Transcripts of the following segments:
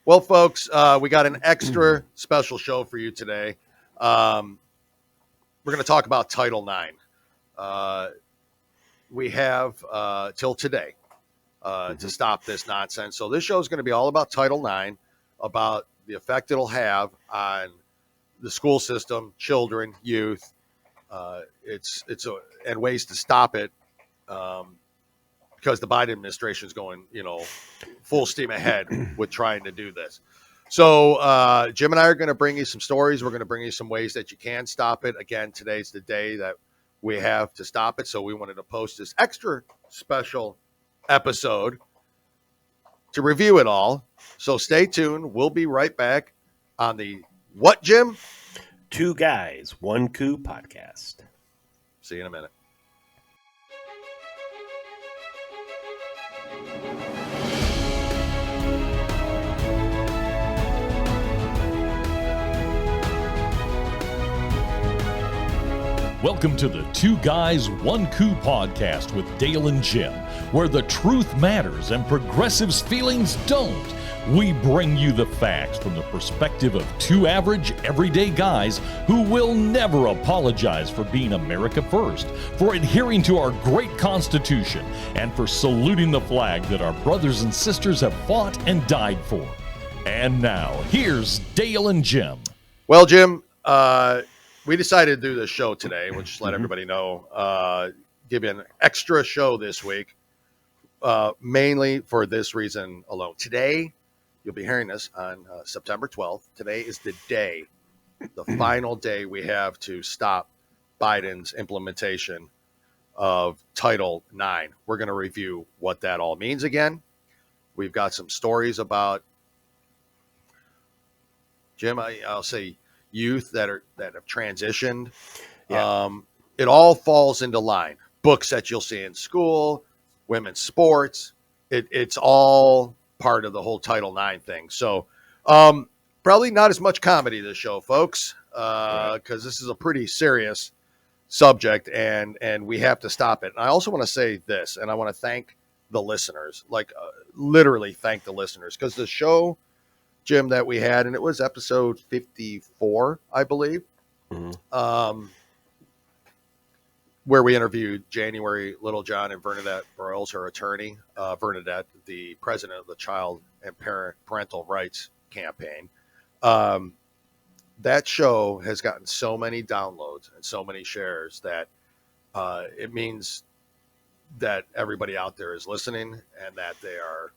Well, folks, we got an extra special show for you today. We're going to talk about Title IX. We have till today to stop this nonsense. So this show is going to be all about Title IX, about the effect it'll have on the school system, children, youth. And ways to stop it. Because the Biden administration is going, full steam ahead with trying to do this. So Jim and I are going to bring you some stories. We're going to bring you some ways that you can stop it. Again, today's the day that we have to stop it. So we wanted to post this extra special episode to review it all. So stay tuned. We'll be right back on the what, Jim? Two Guys, One Coup podcast. See you in a minute. Welcome to the Two Guys, One Coup podcast with Dale and Jim, where the truth matters and progressives' feelings don't. We bring you the facts from the perspective of two average, everyday guys who will never apologize for being America first, for adhering to our great Constitution, and for saluting the flag that our brothers and sisters have fought and died for. And now, here's Dale and Jim. Well, Jim, we decided to do this show today. We'll just let everybody know, give you an extra show this week, mainly for this reason alone. Today, you'll be hearing this on September 12th. Today is the day, the final day we have to stop Biden's implementation of Title IX. We're going to review what that all means again. We've got some stories about, Jim, I'll say, youth that have transitioned. Yeah. It all falls into line. Books that you'll see in school, women's sports. It's all part of the whole Title IX thing. So probably not as much comedy this show, folks, because this is a pretty serious subject, and we have to stop it. And I also want to say this, and I want to thank the listeners, literally thank the listeners, because the show, Jim, that we had, and it was episode 54, I believe, where we interviewed January Littlejohn and Bernadette Broyles, her attorney, Bernadette, the president of the Child and Parental Rights Campaign. That show has gotten so many downloads and so many shares that it means that everybody out there is listening and that they are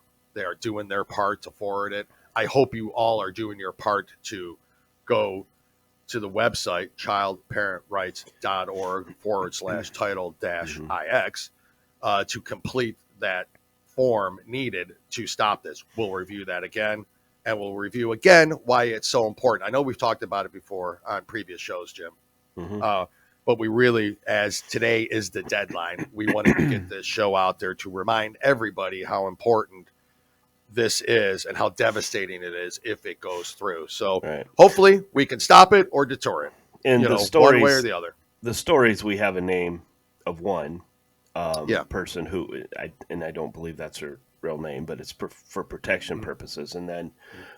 doing their part to forward it. I hope you all are doing your part to go to the website, childparentrights.org/title-ix, to complete that form needed to stop this. We'll review that again, and we'll review again why it's so important. I know we've talked about it before on previous shows, Jim, but we really, as today is the deadline, we wanted to get this show out there to remind everybody how important this is and how devastating it is if it goes through. So hopefully we can stop it or deter it. And the stories, one way or the other. The stories, we have a name of one person who, I don't believe that's her real name, but it's for protection purposes. And then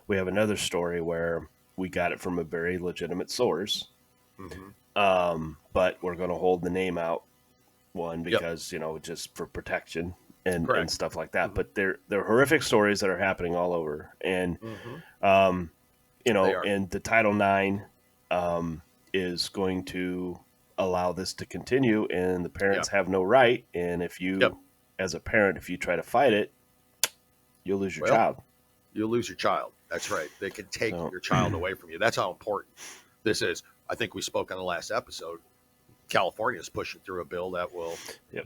we have another story where we got it from a very legitimate source. But we're going to hold the name out one because, just for protection. And stuff like that, but they're horrific stories that are happening all over, and and the Title IX is going to allow this to continue, and the parents have no right. And if you, as a parent, if you try to fight it, you'll lose your child. You'll lose your child. That's right. They can take your child away from you. That's how important this is. I think we spoke on the last episode. California is pushing through a bill that will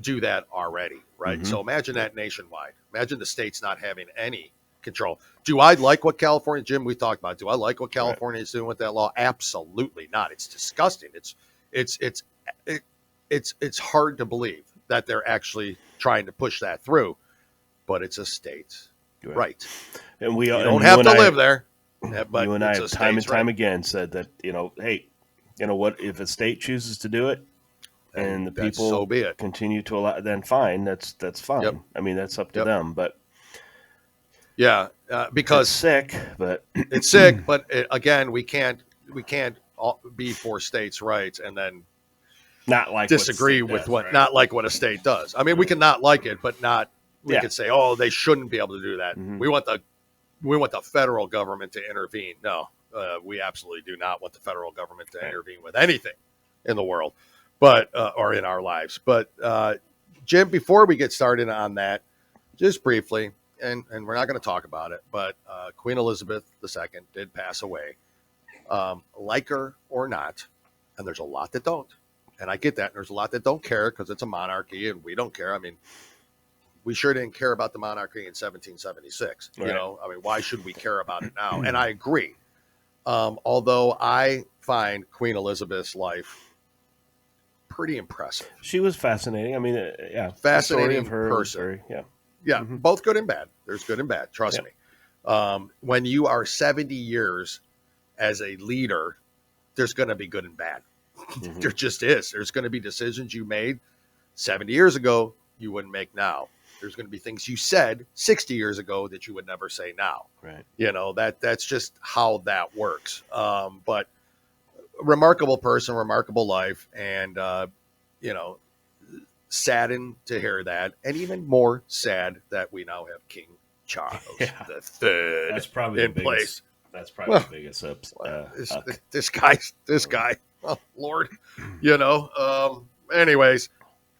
do that already, right? So imagine that nationwide. Imagine the states not having any control. Do I like what California, Jim, we talked about, do I like what California is doing with that law? Absolutely not. It's disgusting. It's hard to believe that they're actually trying to push that through, but it's a state's right. And we don't have to live there. But you and I have time and time again said that, hey, you know what, if a state chooses to do it, and the people so be it. Continue to allow, then fine, that's fine. I mean, that's up to them. But Yeah, because it's sick, but it's sick. But again, we can't be for states' rights and then not like disagree what with does, what right? not like what a state does. I mean, we can not like it, but not we Yeah. could say, oh, they shouldn't be able to do that. Mhm. We want the federal government to intervene. No, we absolutely do not want the federal government to intervene with anything in the world, but or in our lives. But Jim, before we get started on that, just briefly, and we're not going to talk about it, but Queen Elizabeth II did pass away, like her or not, and there's a lot that don't, and I get that. And there's a lot that don't care because it's a monarchy, and we don't care. I mean, we sure didn't care about the monarchy in 1776. Right. You know, I mean, why should we care about it now? And I agree. Although I find Queen Elizabeth's life pretty impressive. She was fascinating. I mean, yeah, Fascinating the story of her person. was very, yeah. Yeah, both good and bad. There's good and bad. Trust me. When you are 70 years as a leader, there's going to be good and bad. There just is. There's going to be decisions you made 70 years ago you wouldn't make now. There's going to be things you said 60 years ago that you would never say now. Right. You know, that's just how that works. But remarkable person, remarkable life, and you know, saddened to hear that, and even more sad that we now have King Charles the Third. That's probably in the biggest, place. That's probably the biggest This guy. Oh Lord, you know. Anyways,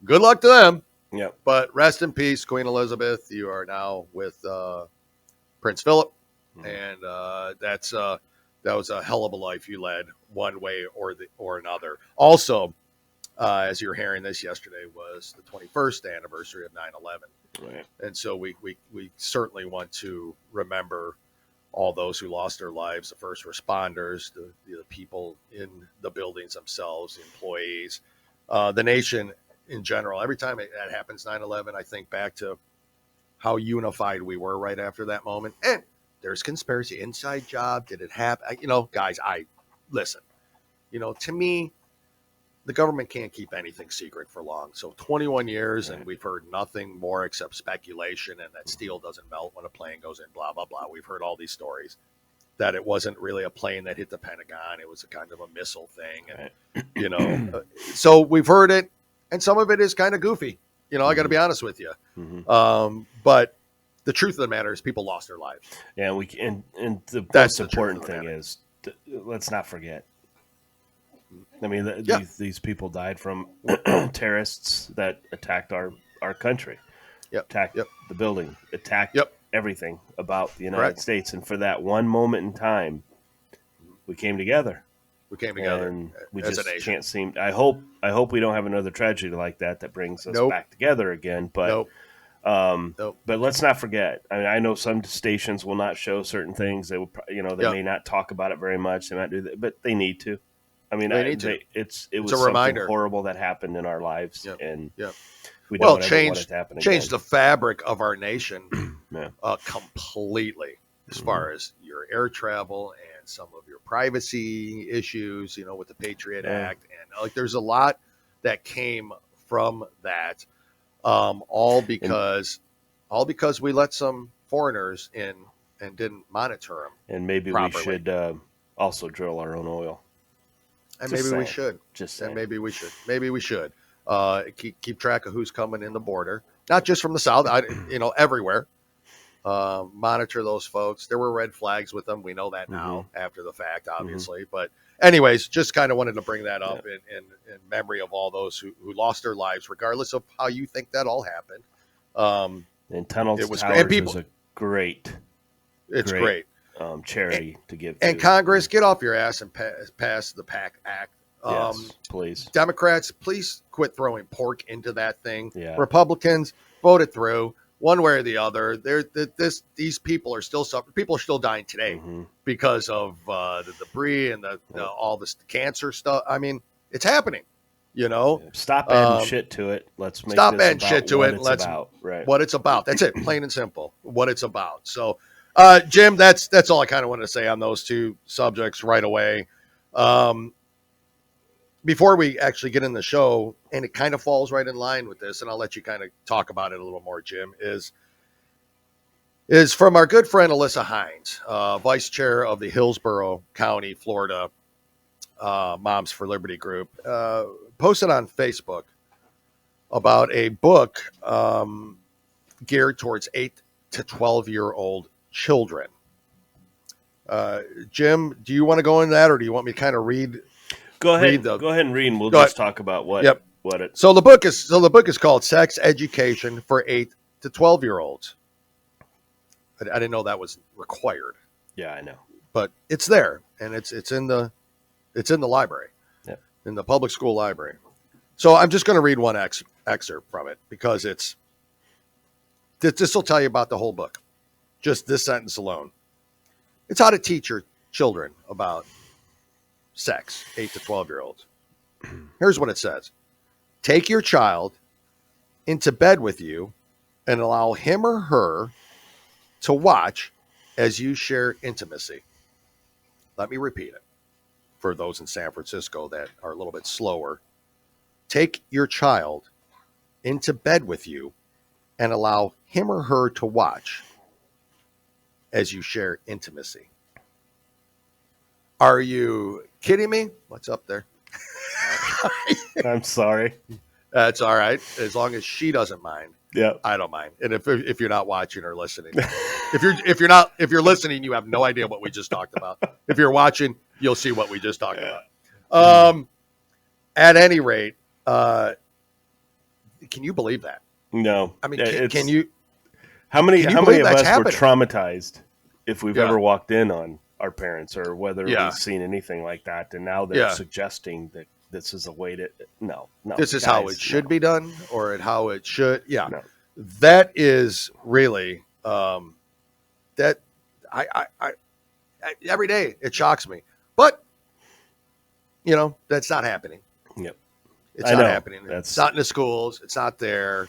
good luck to them. Yep. But rest in peace, Queen Elizabeth. You are now with Prince Philip, and that was a hell of a life you led, one way or another. Also, as you were hearing this yesterday, was the 21st anniversary of 9/11, Right. and so we certainly want to remember all those who lost their lives, the first responders, the people in the buildings themselves, the employees, the nation in general. Every time that happens, 9/11, I think back to how unified we were right after that moment. And there's conspiracy, inside job. Did it happen? You know, guys, listen, you know, to me, the government can't keep anything secret for long. So 21 years, and we've heard nothing more except speculation, and that steel doesn't melt when a plane goes in, blah, blah, blah. We've heard all these stories that it wasn't really a plane that hit the Pentagon. It was a kind of a missile thing. And, you know, so we've heard it, and some of it is kind of goofy. You know, I got to be honest with you. But the truth of the matter is people lost their lives. Yeah, and the That's most important thing is let's not forget. I mean, these people died from terrorists that attacked our country, attacked the building, attacked everything about the United States. And for that one moment in time, we came together. And we just can't seem. I hope we don't have another tragedy like that brings us back together again. But but let's not forget. I mean, I know some stations will not show certain things. They will, they may not talk about it very much. They might do that, but they need to. I mean, it was a reminder. Something horrible that happened in our lives, and we don't ever want it to happen again. Changed the fabric of our nation completely, as far as your air travel and some of your privacy issues, you know, with the Patriot Act, and like there's a lot that came from that, all because we let some foreigners in and didn't monitor them. And maybe properly. We should also drill our own oil. And maybe we should. Maybe we should. Keep track of who's coming in the border, not just from the south. Everywhere. Monitor those folks. There were red flags with them. We know that now after the fact, obviously. But anyways, just kind of wanted to bring that up in memory of all those who lost their lives, regardless of how you think that all happened. And Tunnels to Towers is a great. It's great. Charity to give and to. Congress, get off your ass and pass the PAC Act. Yes, please. Democrats, please quit throwing pork into that thing. Yeah. Republicans, vote it through one way or the other. These people are still suffering. People are still dying today because of the debris and all this cancer stuff. I mean, it's happening. You know, stop adding shit to it. Let's make stop this adding about shit to what it. It's about. Right. What it's about. That's it. Plain and simple. What it's about. So. Jim, that's all I kind of wanted to say on those two subjects right away. Before we actually get in the show, and it kind of falls right in line with this, and I'll let you kind of talk about it a little more, Jim, is is from our good friend Alyssa Hines, vice chair of the Hillsborough County, Florida Moms for Liberty group, posted on Facebook about a book geared towards 8 to 12-year-old children. Jim, do you want to go into that, or do you want me to kind of read? Go ahead and read, and we'll just talk about what. Yep. What it. So the book is called Sex Education for 8 to 12-year-olds. I didn't know that was required. Yeah, I know, but it's there, and it's in the library, in the public school library. So I'm just going to read one excerpt from it because this will tell you about the whole book. Just this sentence alone. It's how to teach your children about sex, 8 to 12-year-olds. Here's what it says. Take your child into bed with you and allow him or her to watch as you share intimacy. Let me repeat it for those in San Francisco that are a little bit slower. Take your child into bed with you and allow him or her to watch as you share intimacy. Are you kidding me? What's up there? I'm sorry. That's all right. As long as she doesn't mind. Yeah, I don't mind. And if you're not watching or listening, if you're listening, you have no idea what we just talked about. If you're watching, you'll see what we just talked about. At any rate, can you believe that? No, I mean, can you? How many of us happening? were traumatized if we've ever walked in on our parents, or whether we've seen anything like that, and now they're suggesting that this is a way to no. This is how it should be done, or how it should. Yeah, no. That is really that I every day it shocks me, but that's not happening. Yep, it's not happening. It's not in the schools. It's not there.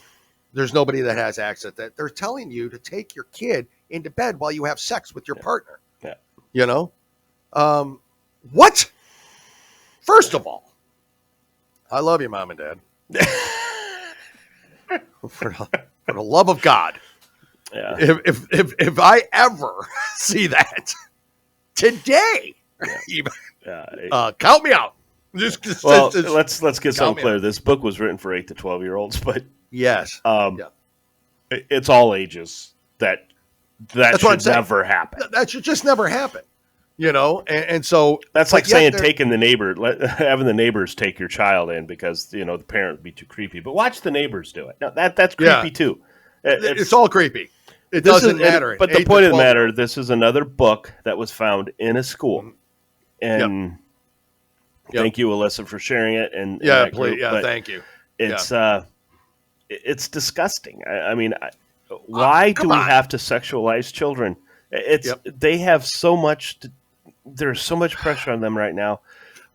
There's nobody that has access. That they're telling you to take your kid into bed while you have sex with your partner. Yeah. What? First of all, I love you, Mom and Dad. for the love of God. Yeah. If I ever see that today, count me out. Let's get something clear. This book was written for 8 to 12-year-olds, but yes, it's all ages. That should never happen. That should just never happen. And so that's like saying having the neighbors take your child in because the parent would be too creepy. But watch the neighbors do it. No, that's creepy too. It's all creepy. It doesn't matter. But the point of the matter, this is another book that was found in a school, and thank you, Alyssa, for sharing it. And please, thank you. It's disgusting. I mean, why do we have to sexualize children? They have so much. There's so much pressure on them right now,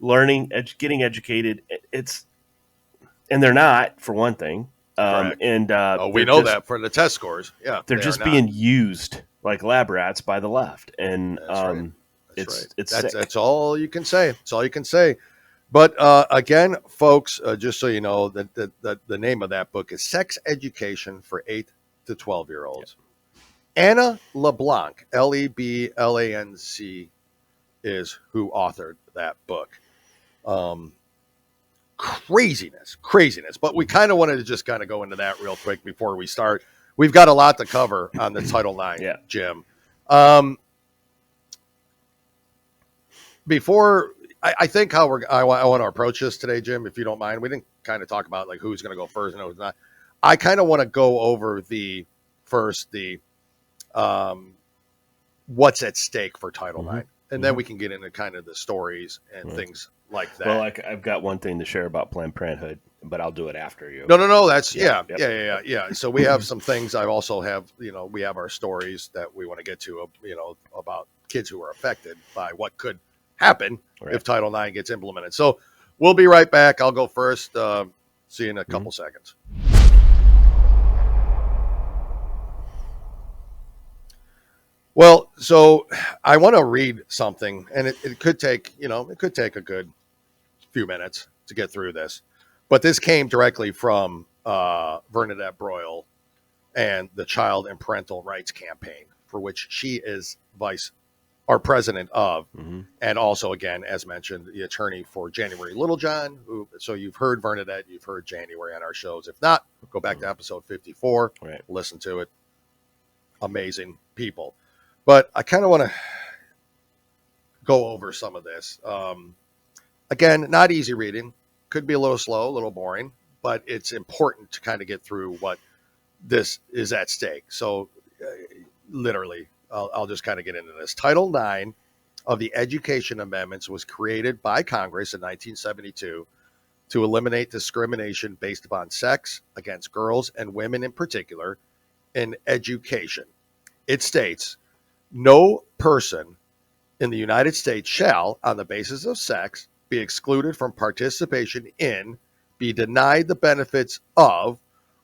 learning, getting educated. And they're not, for one thing. We know that for the test scores. Yeah, they're just being used like lab rats by the left, and that's all you can say. That's all you can say. But again, folks, just so you know, that the name of that book is Sex Education for 8 to 12-year-olds. Anna LeBlanc, LeBlanc, is who authored that book. Craziness. But we kind of wanted to just kind of go into that real quick before we start. We've got a lot to cover on the Title IX, Jim. Before I think I want to approach this today, Jim, if you don't mind. We didn't kind of talk about like who's going to go first and who's not. I kind of want to go over the what's at stake for Title IX, and then we can get into kind of the stories and things like that. Well, I've got one thing to share about Planned Parenthood, but I'll do it after you. No. That's yeah. So we have some things. I also have, we have our stories that we want to get to, about kids who are affected by what could happen if Title IX gets implemented. So we'll be right back. I'll go first. See you in a couple seconds. Well, so I want to read something, and it could take, a good few minutes to get through this, but this came directly from Bernadette Broyle, and the Child and Parental Rights Campaign, for which she is vice or president of, and also, again, as mentioned, the attorney for January Littlejohn. So you've heard Bernadette, you've heard January on our shows. If not, go back to episode 54, listen to it. Amazing people. But I kind of want to go over some of this. Again, not easy reading. Could be a little slow, a little boring, but it's important to kind of get through what this is at stake. So literally, I'll just kind of get into this. Title IX of the Education Amendments was created by Congress in 1972 to eliminate discrimination based upon sex against girls and women in particular in education. It states, no person in the United States shall, on the basis of sex, be excluded from participation in, be denied the benefits of,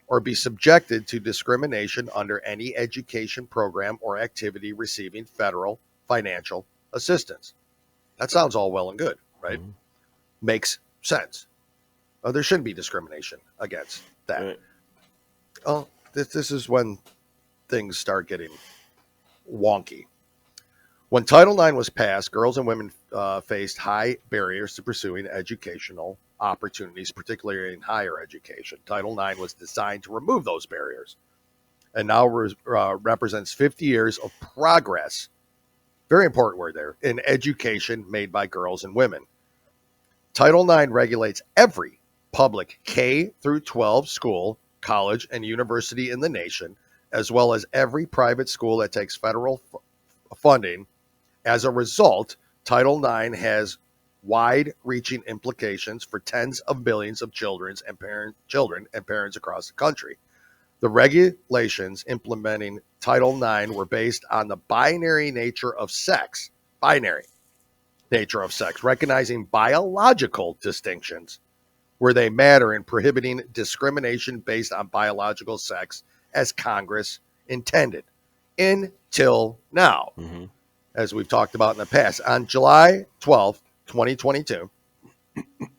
or be subjected to discrimination under any education program or activity receiving federal financial assistance. That sounds all well and good, right? Makes sense. There shouldn't be discrimination against that. Right. Oh, this is when things start getting wonky. When Title IX was passed, girls and women faced high barriers to pursuing educational opportunities, particularly in higher education. Title IX was designed to remove those barriers and now represents 50 years of progress, very important word there, in education made by girls and women. Title IX regulates every public K through 12 school, college, and university in the nation, as well as every private school that takes federal funding. As a result, Title IX has wide-reaching implications for tens of millions of children and parents across the country. The regulations implementing Title IX were based on the binary nature of sex, recognizing biological distinctions where they matter and prohibiting discrimination based on biological sex as Congress intended until now. As we've talked about in the past. On July 12th, 2022,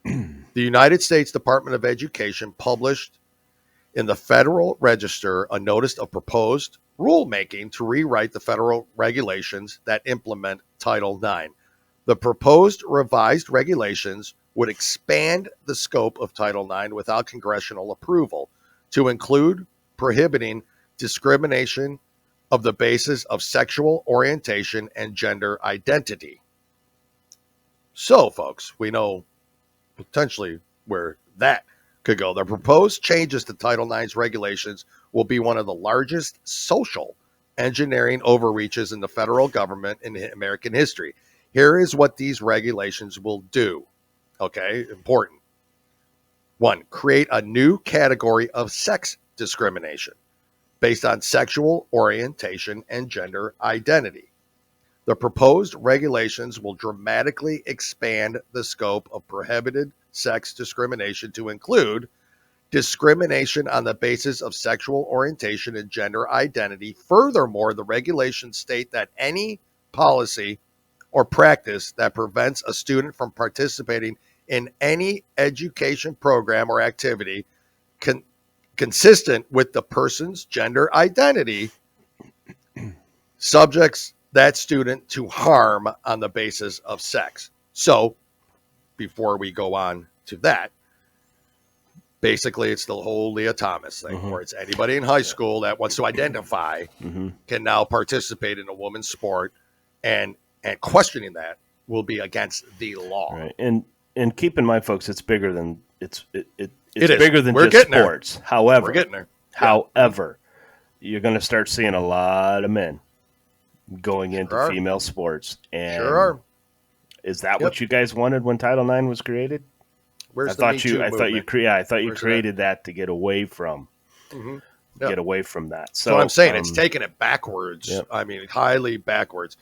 the United States Department of Education published in the Federal Register a notice of proposed rulemaking to rewrite the federal regulations that implement Title IX. The proposed revised regulations would expand the scope of Title IX without congressional approval to include prohibiting discrimination of the basis of sexual orientation and gender identity. So, folks, we know potentially where that could go. The proposed changes to Title IX's regulations will be one of the largest social engineering overreaches in the federal government in American history. Here is what these regulations will do. Okay, important. 1, create a new category of sex discrimination based on sexual orientation and gender identity. The proposed regulations will dramatically expand the scope of prohibited sex discrimination to include discrimination on the basis of sexual orientation and gender identity. Furthermore, the regulations state that any policy or practice that prevents a student from participating in any education program or activity consistent with the person's gender identity subjects that student to harm on the basis of sex. So, before we go on to that, basically it's the whole Leah Thomas thing, where it's anybody in high school that wants to identify can now participate in a woman's sport, and questioning that will be against the law. Right. And keep in mind, folks, it's bigger than it's It is. bigger than We're just getting sports. there. However, We're getting there. However, you're going to start seeing a lot of men going into are. female sports. And Sure are. is that what you guys wanted when Title IX was created? Where's I the Me Me Too Too thought you movement? I thought you Where's created that to get away from Yeah. get away from that. So That's what I'm saying. It's taking it backwards. Yep. I mean, highly backwards.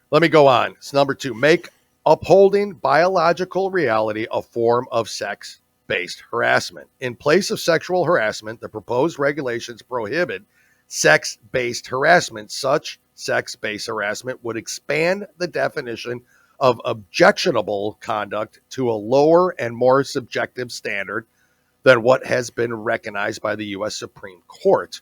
Let me go on. It's number 2. Make upholding biological reality a form of sex-based harassment. In place of sexual harassment, the proposed regulations prohibit sex-based harassment. Such sex-based harassment would expand the definition of objectionable conduct to a lower and more subjective standard than what has been recognized by the U.S. Supreme Court.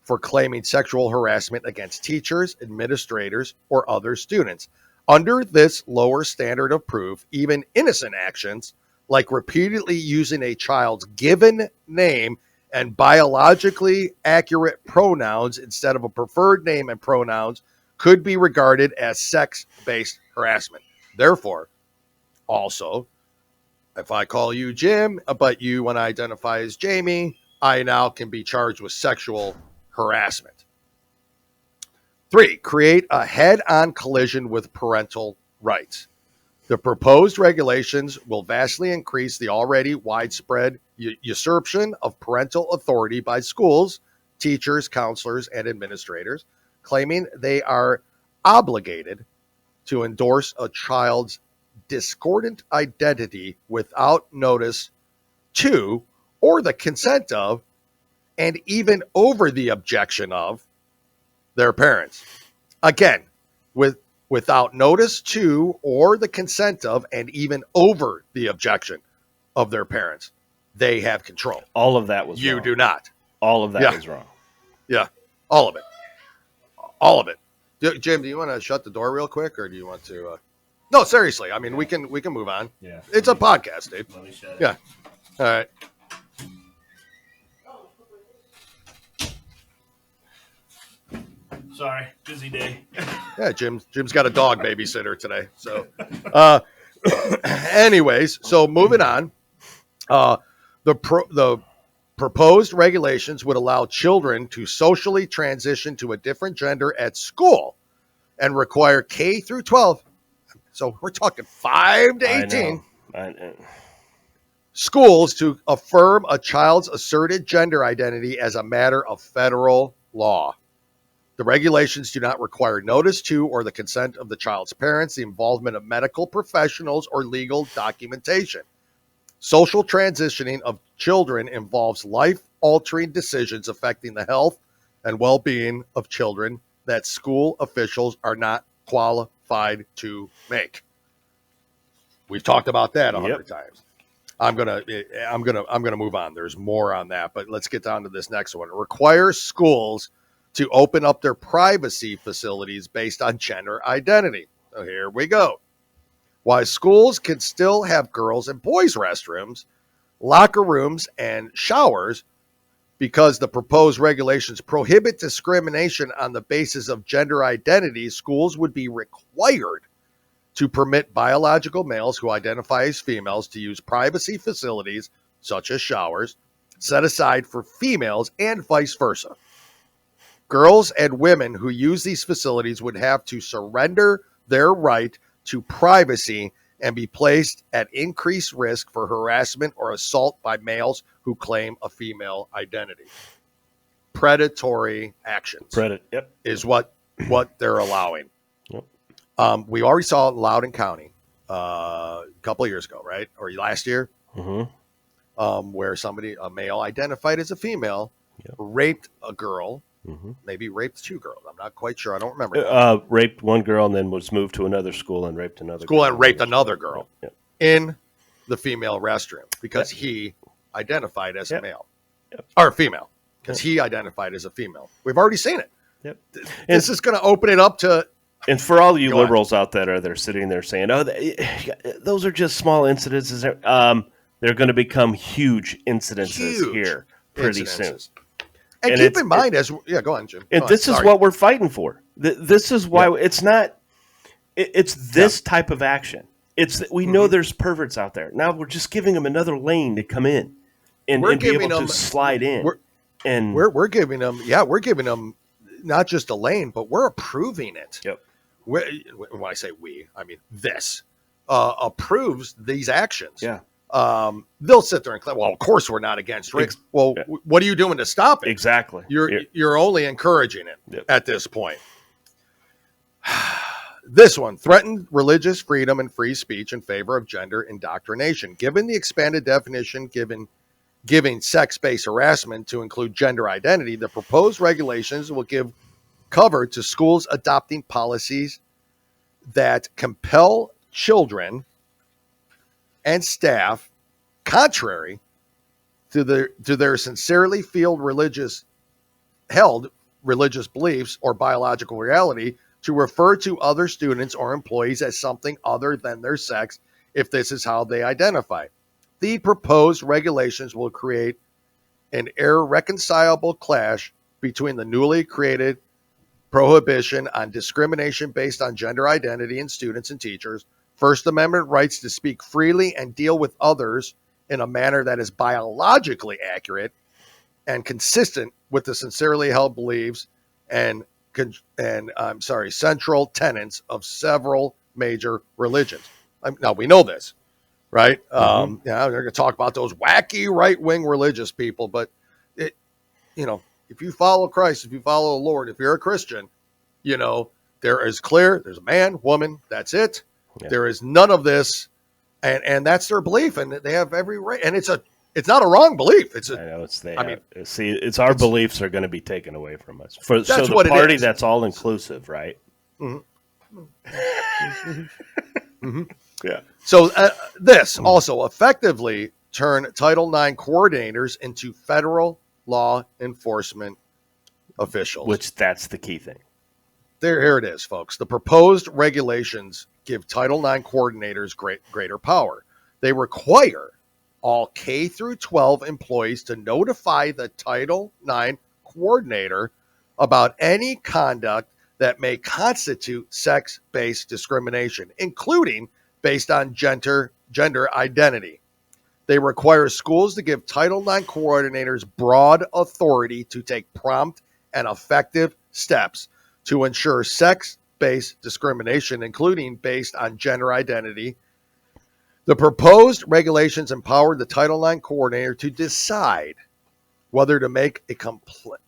for claiming sexual harassment against teachers, administrators, or other students. Under this lower standard of proof, even innocent actions like repeatedly using a child's given name and biologically accurate pronouns instead of a preferred name and pronouns could be regarded as sex-based harassment. Therefore, also, if I call you Jim, but you want to identify as Jamie, I now can be charged with sexual harassment. 3, create a head-on collision with parental rights. The proposed regulations will vastly increase the already widespread usurpation of parental authority by schools, teachers, counselors, and administrators, claiming they are obligated to endorse a child's discordant identity without notice to or the consent of and even over the objection of their parents. Again, without notice to or the consent of and even over the objection of their parents. They have control. All of that was you wrong. do not. All of that was wrong. Yeah, all of it. All of it. Jim, do you want to shut the door real quick, or do you want to? No, seriously. I mean, we can move on. Yeah, it's a podcast, dude. Let me shut it. Yeah. All right. Sorry, busy day. Yeah, Jim's got a dog babysitter today. So, anyways, so moving on. The proposed regulations would allow children to socially transition to a different gender at school and require K through 12. So we're talking 5 to 18. I know. Schools to affirm a child's asserted gender identity as a matter of federal law. The regulations do not require notice to or the consent of the child's parents, the involvement of medical professionals, or legal documentation. Social transitioning of children involves life-altering decisions affecting the health and well-being of children that school officials are not qualified to make. We've talked about that 100 times. I'm gonna move on. There's more on that, but let's get down to this next one. It requires schools to open up their privacy facilities based on gender identity. So here we go. While schools can still have girls' and boys' restrooms, locker rooms, and showers, because the proposed regulations prohibit discrimination on the basis of gender identity, schools would be required to permit biological males who identify as females to use privacy facilities, such as showers, set aside for females and vice versa. Girls and women who use these facilities would have to surrender their right to privacy and be placed at increased risk for harassment or assault by males who claim a female identity. Predatory actions is what they're allowing. Yep. We already saw it in Loudoun County a couple of years ago, right? Or last year, where a male identified as a female, raped a girl. Maybe raped 2 girls. I'm not quite sure. I don't remember. Raped 1 girl and then was moved to another school and raped another girl in the female restroom because he identified as a male or female because he identified as a female. We've already seen it. This is going to open it up to. And for all you liberals out there that are sitting there saying, "Oh, those are just small incidences," they're going to become huge incidences here pretty soon. And keep in mind, go on, Jim. And this is what we're fighting for. This is why it's not. It's this type of action. We know there's perverts out there. Now we're just giving them another lane to come in and be able to slide in. We're giving them not just a lane, but we're approving it. Yep. When I say we, I mean this approves these actions. Yeah. They'll sit there and claim, well, of course we're not against rape. What are you doing to stop it? Exactly. You're only encouraging it at this point. This one threatened religious freedom and free speech in favor of gender indoctrination. Given the expanded definition giving sex-based harassment to include gender identity, the proposed regulations will give cover to schools adopting policies that compel children and staff, contrary to their sincerely held religious beliefs or biological reality to refer to other students or employees as something other than their sex if this is how they identify. The proposed regulations will create an irreconcilable clash between the newly created prohibition on discrimination based on gender identity in students and teachers, First Amendment rights to speak freely and deal with others in a manner that is biologically accurate and consistent with the sincerely held beliefs and central tenets of several major religions. Now we know this, right? Yeah, they're going to talk about those wacky right-wing religious people, but if you follow Christ, if you follow the Lord, if you're a Christian, there is clear. There's a man, woman. That's it. Yeah. There is none of this, and that's their belief, and they have every right. And it's not a wrong belief. It's our beliefs are going to be taken away from us. So the party that's all inclusive, right? Mm-hmm. Mm-hmm. Yeah. So this also effectively turned Title IX coordinators into federal law enforcement officials. Which that's the key thing. Here it is, folks. The proposed regulations give Title IX coordinators greater power. They require all K through 12 employees to notify the Title IX coordinator about any conduct that may constitute sex-based discrimination, including based on gender identity. They require schools to give Title IX coordinators broad authority to take prompt and effective steps to ensure sex-based discrimination, including based on gender identity. The proposed regulations empower the Title IX coordinator to decide whether to make a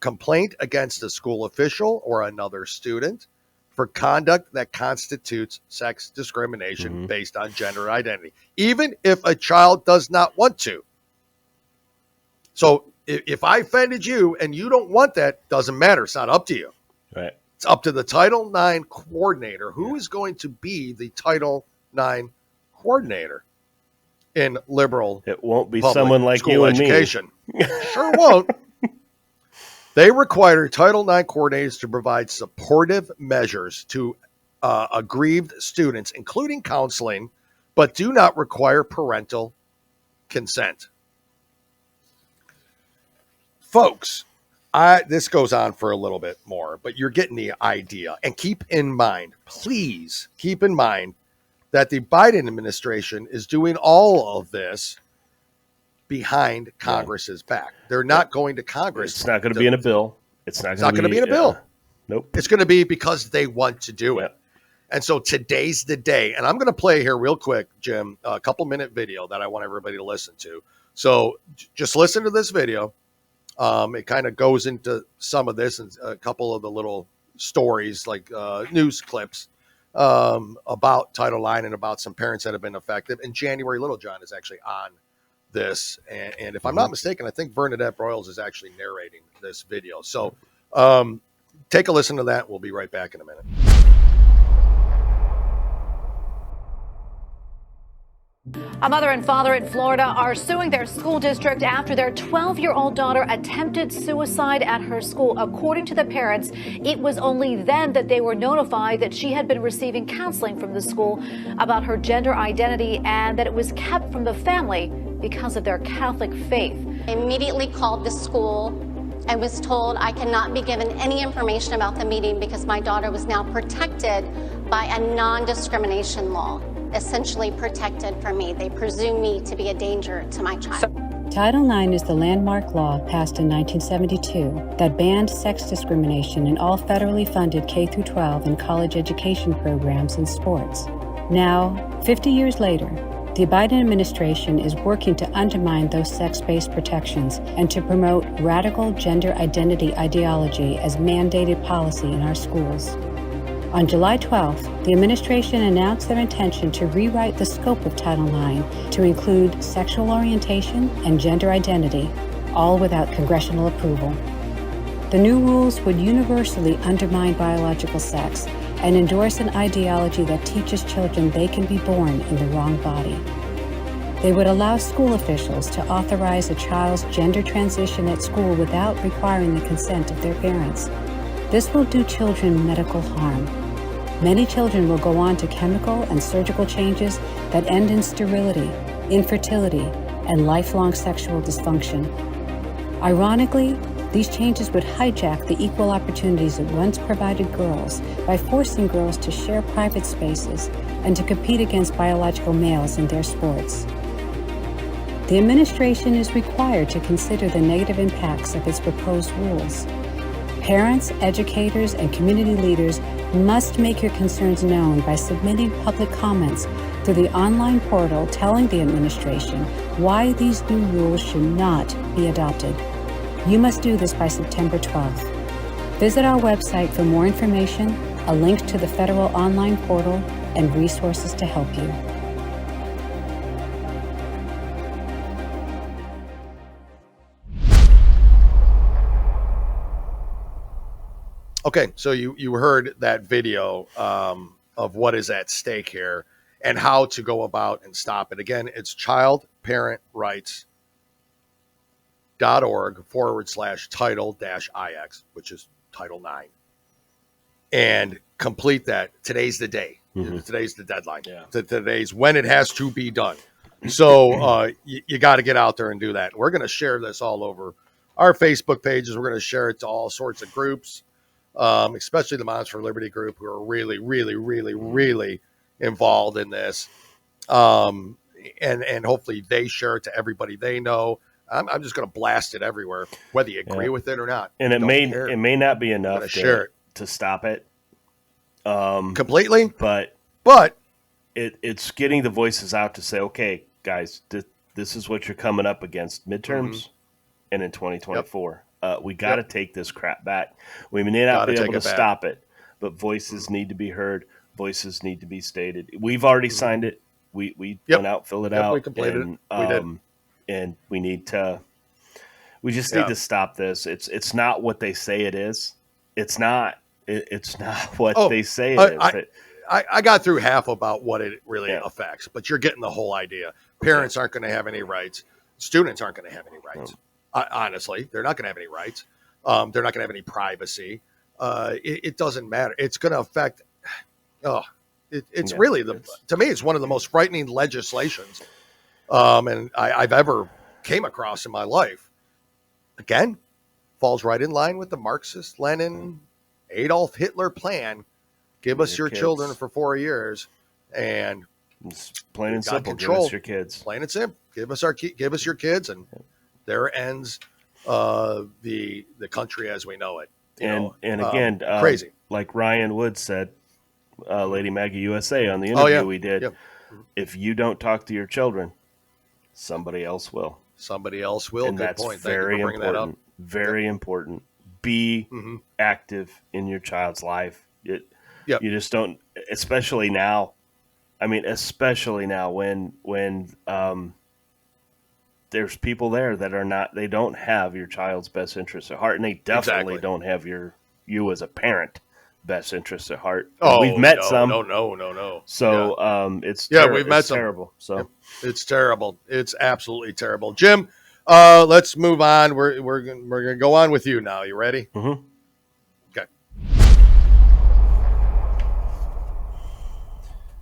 complaint against a school official or another student for conduct that constitutes sex discrimination based on gender identity, even if a child does not want to. So if I offended you and you don't want that, doesn't matter. It's not up to you. Right. It's up to the Title IX coordinator. Who is going to be the Title IX coordinator in liberal? It won't be someone like you and education. Me. Sure won't. They require Title IX coordinators to provide supportive measures to aggrieved students, including counseling, but do not require parental consent. Folks, this goes on for a little bit more, but you're getting the idea. And please keep in mind that the Biden administration is doing all of this behind Congress's back. They're not going to Congress. It's not going to be in a bill. It's not going to be in a bill. Nope. It's going to be because they want to do it. And so today's the day. And I'm going to play here real quick, Jim, a couple-minute video that I want everybody to listen to. So just listen to this video. It kind of goes into some of this and a couple of the little stories, like news clips about Title IX and about some parents that have been affected. And January Littlejohn is actually on this. And if I'm not mistaken, I think Bernadette Broyles is actually narrating this video. So take a listen to that. We'll be right back in a minute. A mother and father in Florida are suing their school district after their 12-year-old daughter attempted suicide at her school. According to the parents, it was only then that they were notified that she had been receiving counseling from the school about her gender identity and that it was kept from the family because of their Catholic faith. I immediately called the school and was told I cannot be given any information about the meeting because my daughter was now protected by a non-discrimination law. Essentially protected for me. They presume me to be a danger to my child. Title IX is the landmark law passed in 1972 that banned sex discrimination in all federally funded K-12 and college education programs and sports. Now, 50 years later, the Biden administration is working to undermine those sex-based protections and to promote radical gender identity ideology as mandated policy in our schools. On July 12th, the administration announced their intention to rewrite the scope of Title IX to include sexual orientation and gender identity, all without congressional approval. The new rules would universally undermine biological sex and endorse an ideology that teaches children they can be born in the wrong body. They would allow school officials to authorize a child's gender transition at school without requiring the consent of their parents. This will do children medical harm. Many children will go on to chemical and surgical changes that end in sterility, infertility, and lifelong sexual dysfunction. Ironically, these changes would hijack the equal opportunities it once provided girls by forcing girls to share private spaces and to compete against biological males in their sports. The administration is required to consider the negative impacts of its proposed rules. Parents, educators, and community leaders must make your concerns known by submitting public comments through the online portal telling the administration why these new rules should not be adopted. You must do this by September 12th. Visit our website for more information, a link to the federal online portal, and resources to help you. Okay, so you heard that video of what is at stake here and how to go about and stop it. Again, it's childparentrights.org/title-IX, which is Title IX. And complete that. Today's the day. Mm-hmm. Today's the deadline. Yeah. Today's when it has to be done. So you got to get out there and do that. We're going to share this all over our Facebook pages. We're going to share it to all sorts of groups. Especially the Moms for Liberty group, who are really, really, really, really involved in this. And hopefully they share it to everybody they know. I'm just going to blast it everywhere, whether you agree with it or not. And it may not be enough to stop it completely, but it's getting the voices out to say, okay, guys, this is what you're coming up against midterms and in 2024. We got to take this crap back. We may not be able to stop it, but voices need to be heard. Voices need to be stated. We've already signed it. We went out, filled it out. We completed it. We did. And we need to. We just need to stop this. It's not what they say it is. It's not. It's not what they say it is. I got through half about what it really affects, but you're getting the whole idea. Parents aren't going to have any rights. Students aren't going to have any rights. No. Honestly, they're not going to have any rights. They're not going to have any privacy. It doesn't matter. It's going to affect. It's really to me, it's one of the most frightening legislations, and I've ever came across in my life. Again, falls right in line with the Marxist, Lenin, Adolf Hitler plan. Give us your children for 4 years, and it's plain and simple. Give us your kids. Plain and simple. Give us your kids, and there ends the country as we know it. Again, crazy. Like Ryan Wood said, Lady Maggie USA on the interview we did. Yep. If you don't talk to your children, somebody else will. Somebody else will. And Good that's point. very important. That up. Very important. Be active in your child's life. You just don't, especially now. I mean, especially now when there's people there that they don't have your child's best interests at heart, and they definitely don't have you as a parent best interests at heart. We've met some. No. So it's we've met some. Terrible. So it's terrible. It's absolutely terrible. Jim, let's move on. We're gonna go on with you now. You ready? Mm-hmm.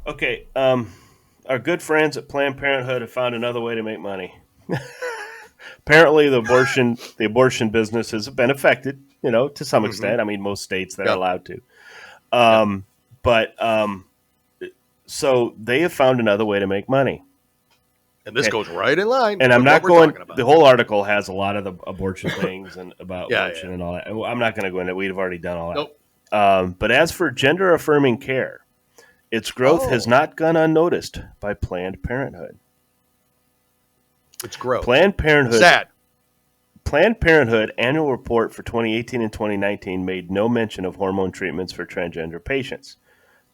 Okay. Our good friends at Planned Parenthood have found another way to make money. Apparently, the abortion business has been affected, to some extent. I mean, most states they're allowed to. So they have found another way to make money. And this goes right in line. And I'm not going. The whole article has a lot of the abortion things and about abortion and all that. I'm not going to go into it. We've already done all that. Nope. But as for gender affirming care, its growth has not gone unnoticed by Planned Parenthood. It's growth. Planned Parenthood. Sad. Planned Parenthood annual report for 2018 and 2019 made no mention of hormone treatments for transgender patients,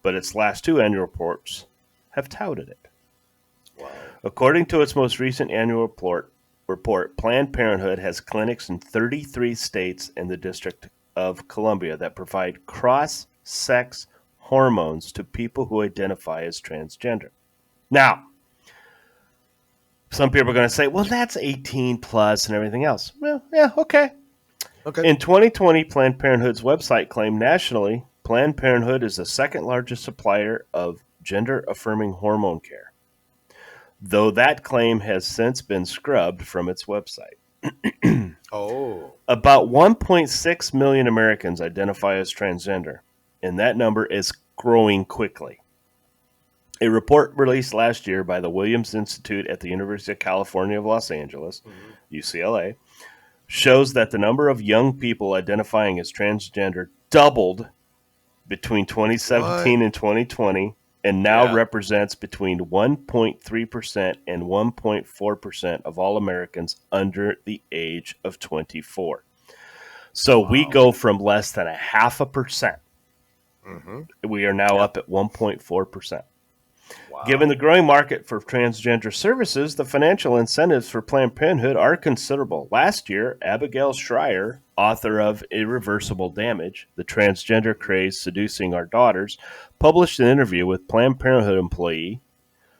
but its last two annual reports have touted it. Wow. According to its most recent annual report, Planned Parenthood has clinics in 33 states and the District of Columbia that provide cross-sex hormones to people who identify as transgender. Now, some people are going to say, well, that's 18 plus and everything else. Well, yeah, okay. Okay. In 2020, Planned Parenthood's website claimed nationally, Planned Parenthood is the second largest supplier of gender-affirming hormone care, though that claim has since been scrubbed from its website. Oh. About 1.6 million Americans identify as transgender, and that number is growing quickly. A report released last year by the Williams Institute at the University of California of Los Angeles, UCLA, shows that the number of young people identifying as transgender doubled between 2017 and 2020, and now represents between 1.3% and 1.4% of all Americans under the age of 24. So we go from less than 0.5%. We are now up at 1.4%. Wow. Given the growing market for transgender services, the financial incentives for Planned Parenthood are considerable. Last year, Abigail Schreier, author of Irreversible Damage, The Transgender Craze Seducing Our Daughters, published an interview with Planned Parenthood employee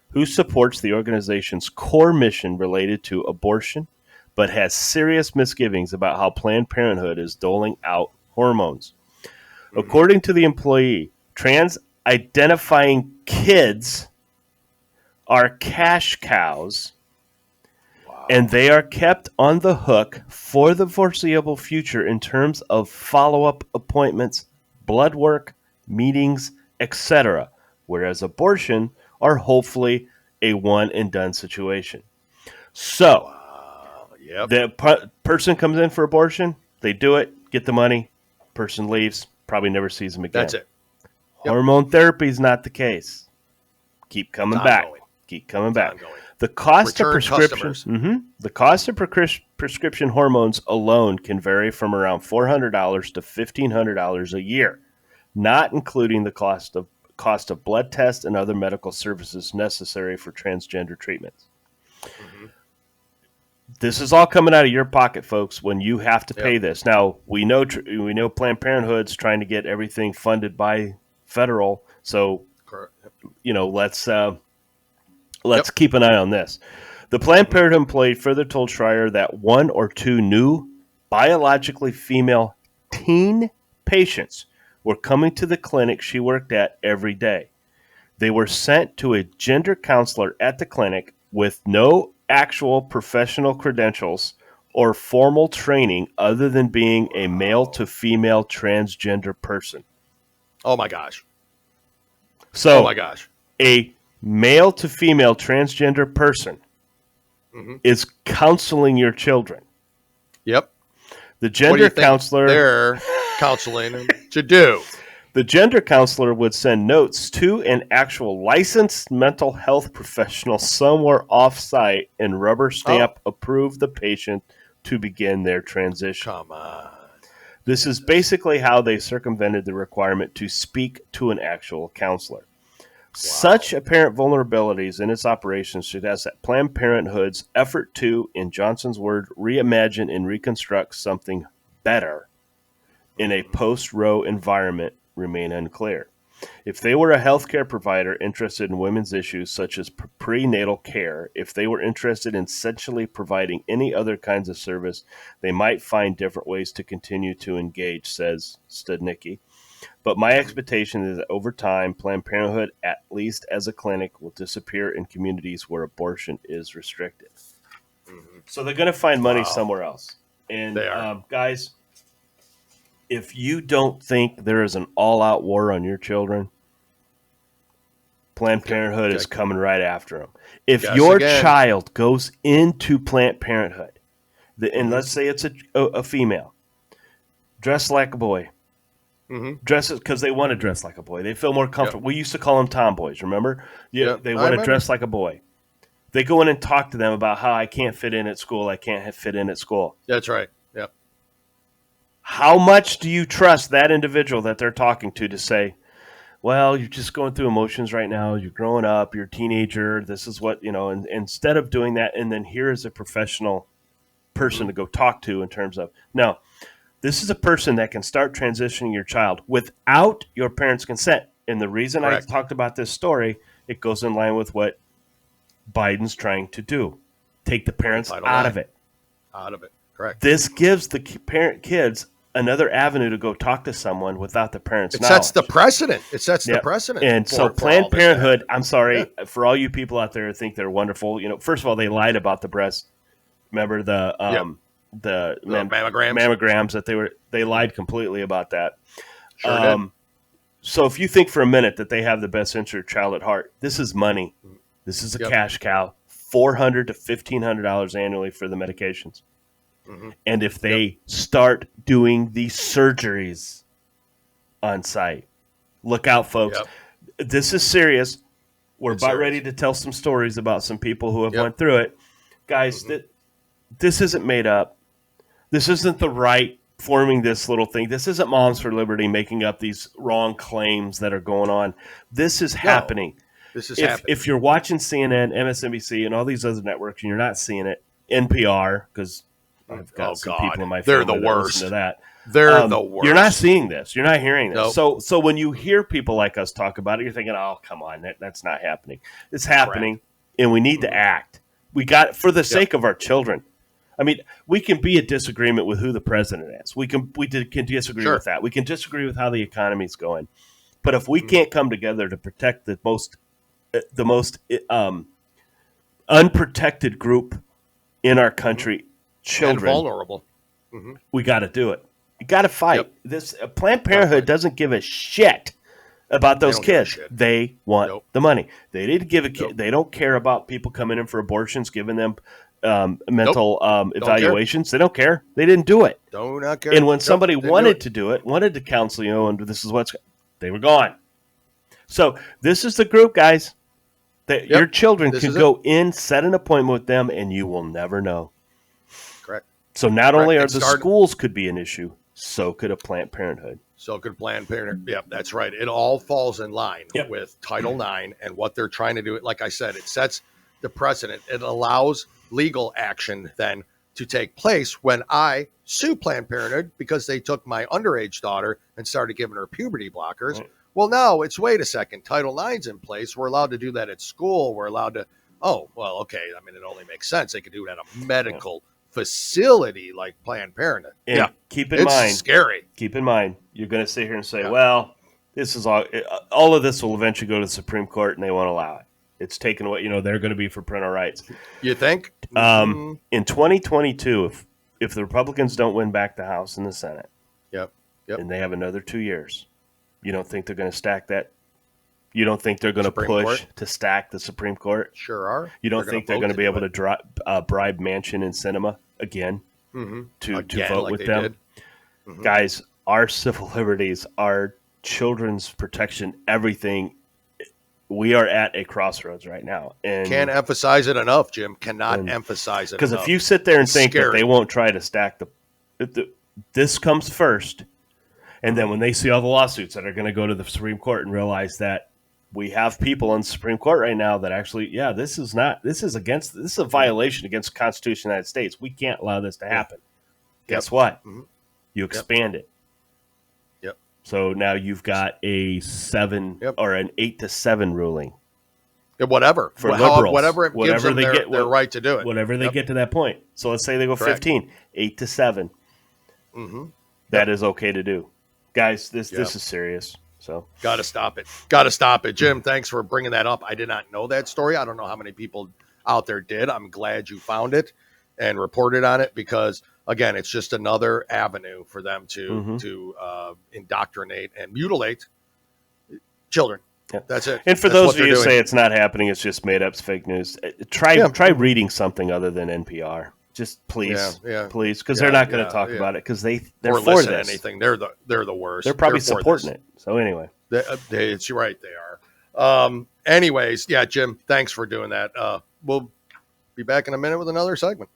who supports the organization's core mission related to abortion, but has serious misgivings about how Planned Parenthood is doling out hormones. According to the employee, trans-identifying kids are cash cows, and they are kept on the hook for the foreseeable future in terms of follow-up appointments, blood work, meetings, etc., whereas abortion are hopefully a one-and-done situation. So, the person comes in for abortion, they do it, get the money, person leaves, probably never sees them again. That's it. Hormone therapy is not the case. Keep coming back. Keep coming back. The cost of prescriptions, the cost of prescription hormones alone can vary from around $400 to $1,500 a year, not including the cost of blood tests and other medical services necessary for transgender treatments. This is all coming out of your pocket, folks, when you have to pay this. Now, we know Planned Parenthood's trying to get everything funded by federal, so let's keep an eye on this. The Planned Parenthood employee further told Schreier that 1 or 2 new biologically female teen patients were coming to the clinic she worked at every day. They were sent to a gender counselor at the clinic with no actual professional credentials or formal training other than being a male to female transgender person. Oh my gosh. So, a male to female transgender person is counseling your children. Yep. The gender counselor, they're counseling to do. The gender counselor would send notes to an actual licensed mental health professional somewhere off-site and rubber stamp approve the patient to begin their transition. Come on. This is basically how they circumvented the requirement to speak to an actual counselor. Such apparent vulnerabilities in its operations suggest that Planned Parenthood's effort to, in Johnson's word, reimagine and reconstruct something better in a post-Roe environment remain unclear. If they were a healthcare provider interested in women's issues such as prenatal care, if they were interested in essentially providing any other kinds of service, they might find different ways to continue to engage, says Studnicki. But my expectation is that over time, Planned Parenthood, at least as a clinic, will disappear in communities where abortion is restricted. So they're going to find money somewhere else. And guys, if you don't think there is an all-out war on your children, Planned Parenthood is coming right after them. If your child goes into Planned Parenthood, and let's say it's a female, dress like a boy, dress because they want to dress like a boy. They feel more comfortable. We used to call them tomboys, remember? They want to dress like a boy. They go in and talk to them about how I can't fit in at school. I can't fit in at school. That's right. Yep. How much do you trust that individual that they're talking to say, well, you're just going through emotions right now. You're growing up. You're a teenager. This is what, and instead of doing that, and then here is a professional person to go talk to in terms of, no, this is a person that can start transitioning your child without your parents' consent. And the reason I talked about this story, it goes in line with what Biden's trying to do. Take the parents out of it. Out of it. Correct. This gives the parent kids another avenue to go talk to someone without the parents' It knowledge. sets the precedent. It sets the precedent. And so Planned Parenthood, I'm sorry, for all you people out there who think they're wonderful, first of all, they lied about the breast. Remember the mammograms that they lied completely about that. Sure did. So if you think for a minute that they have the best interest of your child at heart, this is money. This is a cash cow. $400 to $1,500 annually for the medications. And if they start doing these surgeries on site, look out, folks. This is serious. We're about ready to tell some stories about some people who have went through it. Guys, this isn't made up. This isn't the right forming this little thing. This isn't Moms for Liberty making up these wrong claims that are going on. This is happening. This is happening. If you're watching CNN, MSNBC, and all these other networks, and you're not seeing it, NPR, because I've got some people in my family They're the worst. Listen to that. They're the worst. You're not seeing this. You're not hearing this. Nope. So when you hear people like us talk about it, you're thinking, oh, come on, that's not happening. It's happening, and we need to act. We got it for the sake of our children. I mean, we can be a disagreement with who the president is. We can disagree with that. We can disagree with how the economy's going. But if we can't come together to protect the most unprotected group in our country, children, and vulnerable, we got to do it. You got to fight. This Planned Parenthood doesn't give a shit about those kids. They want the money. They didn't give a kid. They don't care about people coming in for abortions, giving them mental evaluations. They don't care. They didn't do it. Do not care. And when somebody wanted to do it, wanted to counsel you, and this is they were gone. So this is the group, guys, that your children can go in, set an appointment with them, and you will never know. Correct. So not only are the schools could be an issue, so could a Planned Parenthood. So could Planned Parenthood. Yep, that's right. It all falls in line with Title IX and what they're trying to do. Like I said, it sets the precedent. It allows legal action then to take place when I sue Planned Parenthood because they took my underage daughter and started giving her puberty blockers. Right. Well, now it's, wait a second, Title IX's in place. We're allowed to do that at school. We're allowed to, okay. I mean, it only makes sense. They could do it at a medical facility like Planned Parenthood. And keep in mind, scary. Keep in mind, you're going to sit here and say, well, this is all of this will eventually go to the Supreme Court and they won't allow it. It's taken away, they're going to be for parental rights. You think? In 2022, if the Republicans don't win back the House and the Senate, and they have another 2 years, you don't think they're going to stack that? You don't think they're going to push to stack the Supreme Court? Sure are. You don't think they're going to be able to bribe Manchin and Sinema again to vote with them? Guys, our civil liberties, our children's protection, everything, we are at a crossroads right now. And can't emphasize it enough, Jim. Cannot emphasize it enough. Because if you sit there and think that they won't try to stack this comes first, and then when they see all the lawsuits that are going to go to the Supreme Court and realize that we have people in the Supreme Court right now that actually, this is a violation against the Constitution of the United States. We can't allow this to happen. Guess what? You expand it. Yep. So now you've got a 7 or an 8-7 ruling. Whatever. For liberals. Whatever it gives them their right to do it. Whatever they get to that point. So let's say they go 15, 8-7. That is okay to do. Guys, this is serious. So got to stop it. Got to stop it. Jim, thanks for bringing that up. I did not know that story. I don't know how many people out there did. I'm glad you found it and reported on it because, again, it's just another avenue for them to indoctrinate and mutilate children. That's it. And for those of you who say it's not happening, it's just made up, it's fake news. Try reading something other than NPR. Just please, because they're not going to talk about it because they're for this. Anything. They're the worst. They're probably supporting it. So anyway, it's right. They are. Anyways, Jim, thanks for doing that. We'll be back in a minute with another segment.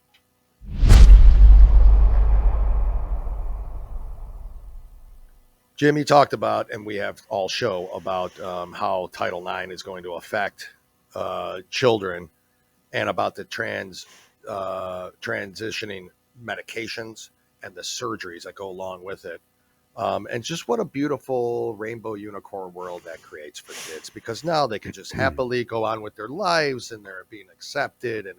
Jim, you talked about, and we have all show about how Title IX is going to affect children, and about the transitioning medications and the surgeries that go along with it. And just what a beautiful rainbow unicorn world that creates for kids, because now they can just happily go on with their lives and they're being accepted, and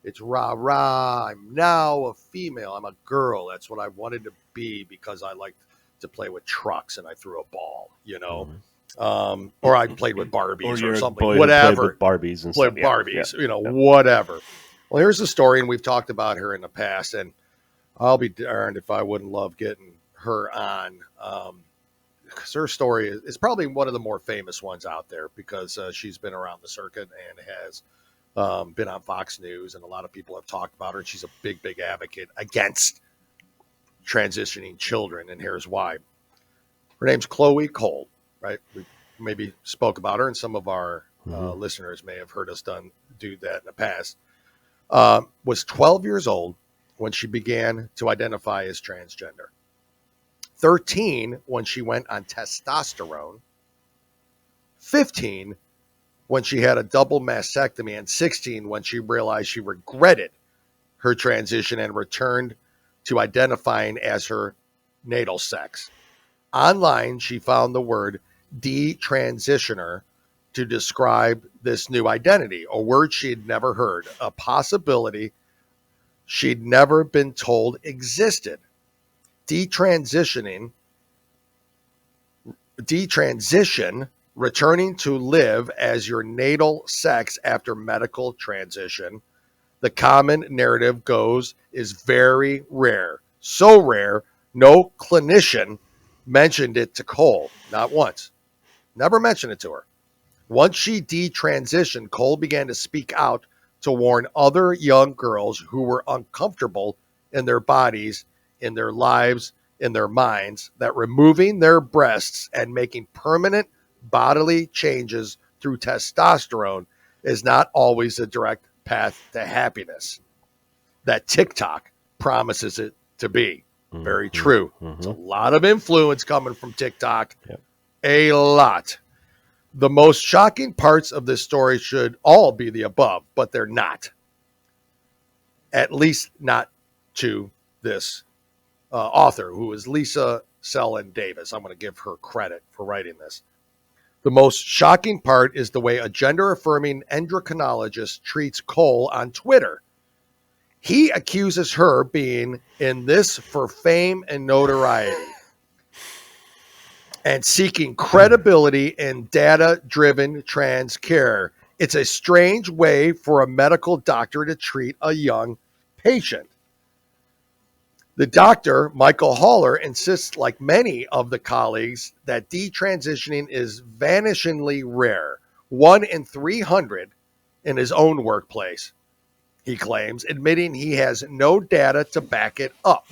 It's rah rah. I'm now a female. I'm a girl. That's what I wanted to be because I liked to play with trucks and I threw a ball, or I played with Barbies or something, whatever. Played with Barbies and played stuff. Barbies, whatever. Well, here's the story, and we've talked about her in the past, and I'll be darned if I wouldn't love getting her on. Because her story is probably one of the more famous ones out there because she's been around the circuit and has been on Fox News, and a lot of people have talked about her. And she's a big, big advocate against transitioning children, and here's why. Her name's Chloe Cole, right? We maybe spoke about her, and some of our listeners may have heard us do that in the past. Was 12 years old when she began to identify as transgender. 13 when she went on testosterone. 15 when she had a double mastectomy, and 16 when she realized she regretted her transition and returned to identifying as her natal sex. Online, she found the word detransitioner to describe this new identity, a word she'd never heard, a possibility she'd never been told existed. Detransition, returning to live as your natal sex after medical transition, the common narrative goes, is very rare. So rare, no clinician mentioned it to Cole, not once. Never mentioned it to her. Once she detransitioned, Cole began to speak out to warn other young girls who were uncomfortable in their bodies, in their lives, in their minds, that removing their breasts and making permanent bodily changes through testosterone is not always a direct path to happiness that TikTok promises it to be. Very true. It's a lot of influence coming from TikTok. Yep. A lot. The most shocking parts of this story should all be the above, but they're not. At least not to this author, who is Lisa Sellen Davis. I'm going to give her credit for writing this. The most shocking part is the way a gender-affirming endocrinologist treats Cole on Twitter. He accuses her being in this for fame and notoriety and seeking credibility in data-driven trans care. It's a strange way for a medical doctor to treat a young patient. The doctor, Michael Haller, insists, like many of the colleagues, that detransitioning is vanishingly rare, 1 in 300 in his own workplace, he claims, admitting he has no data to back it up.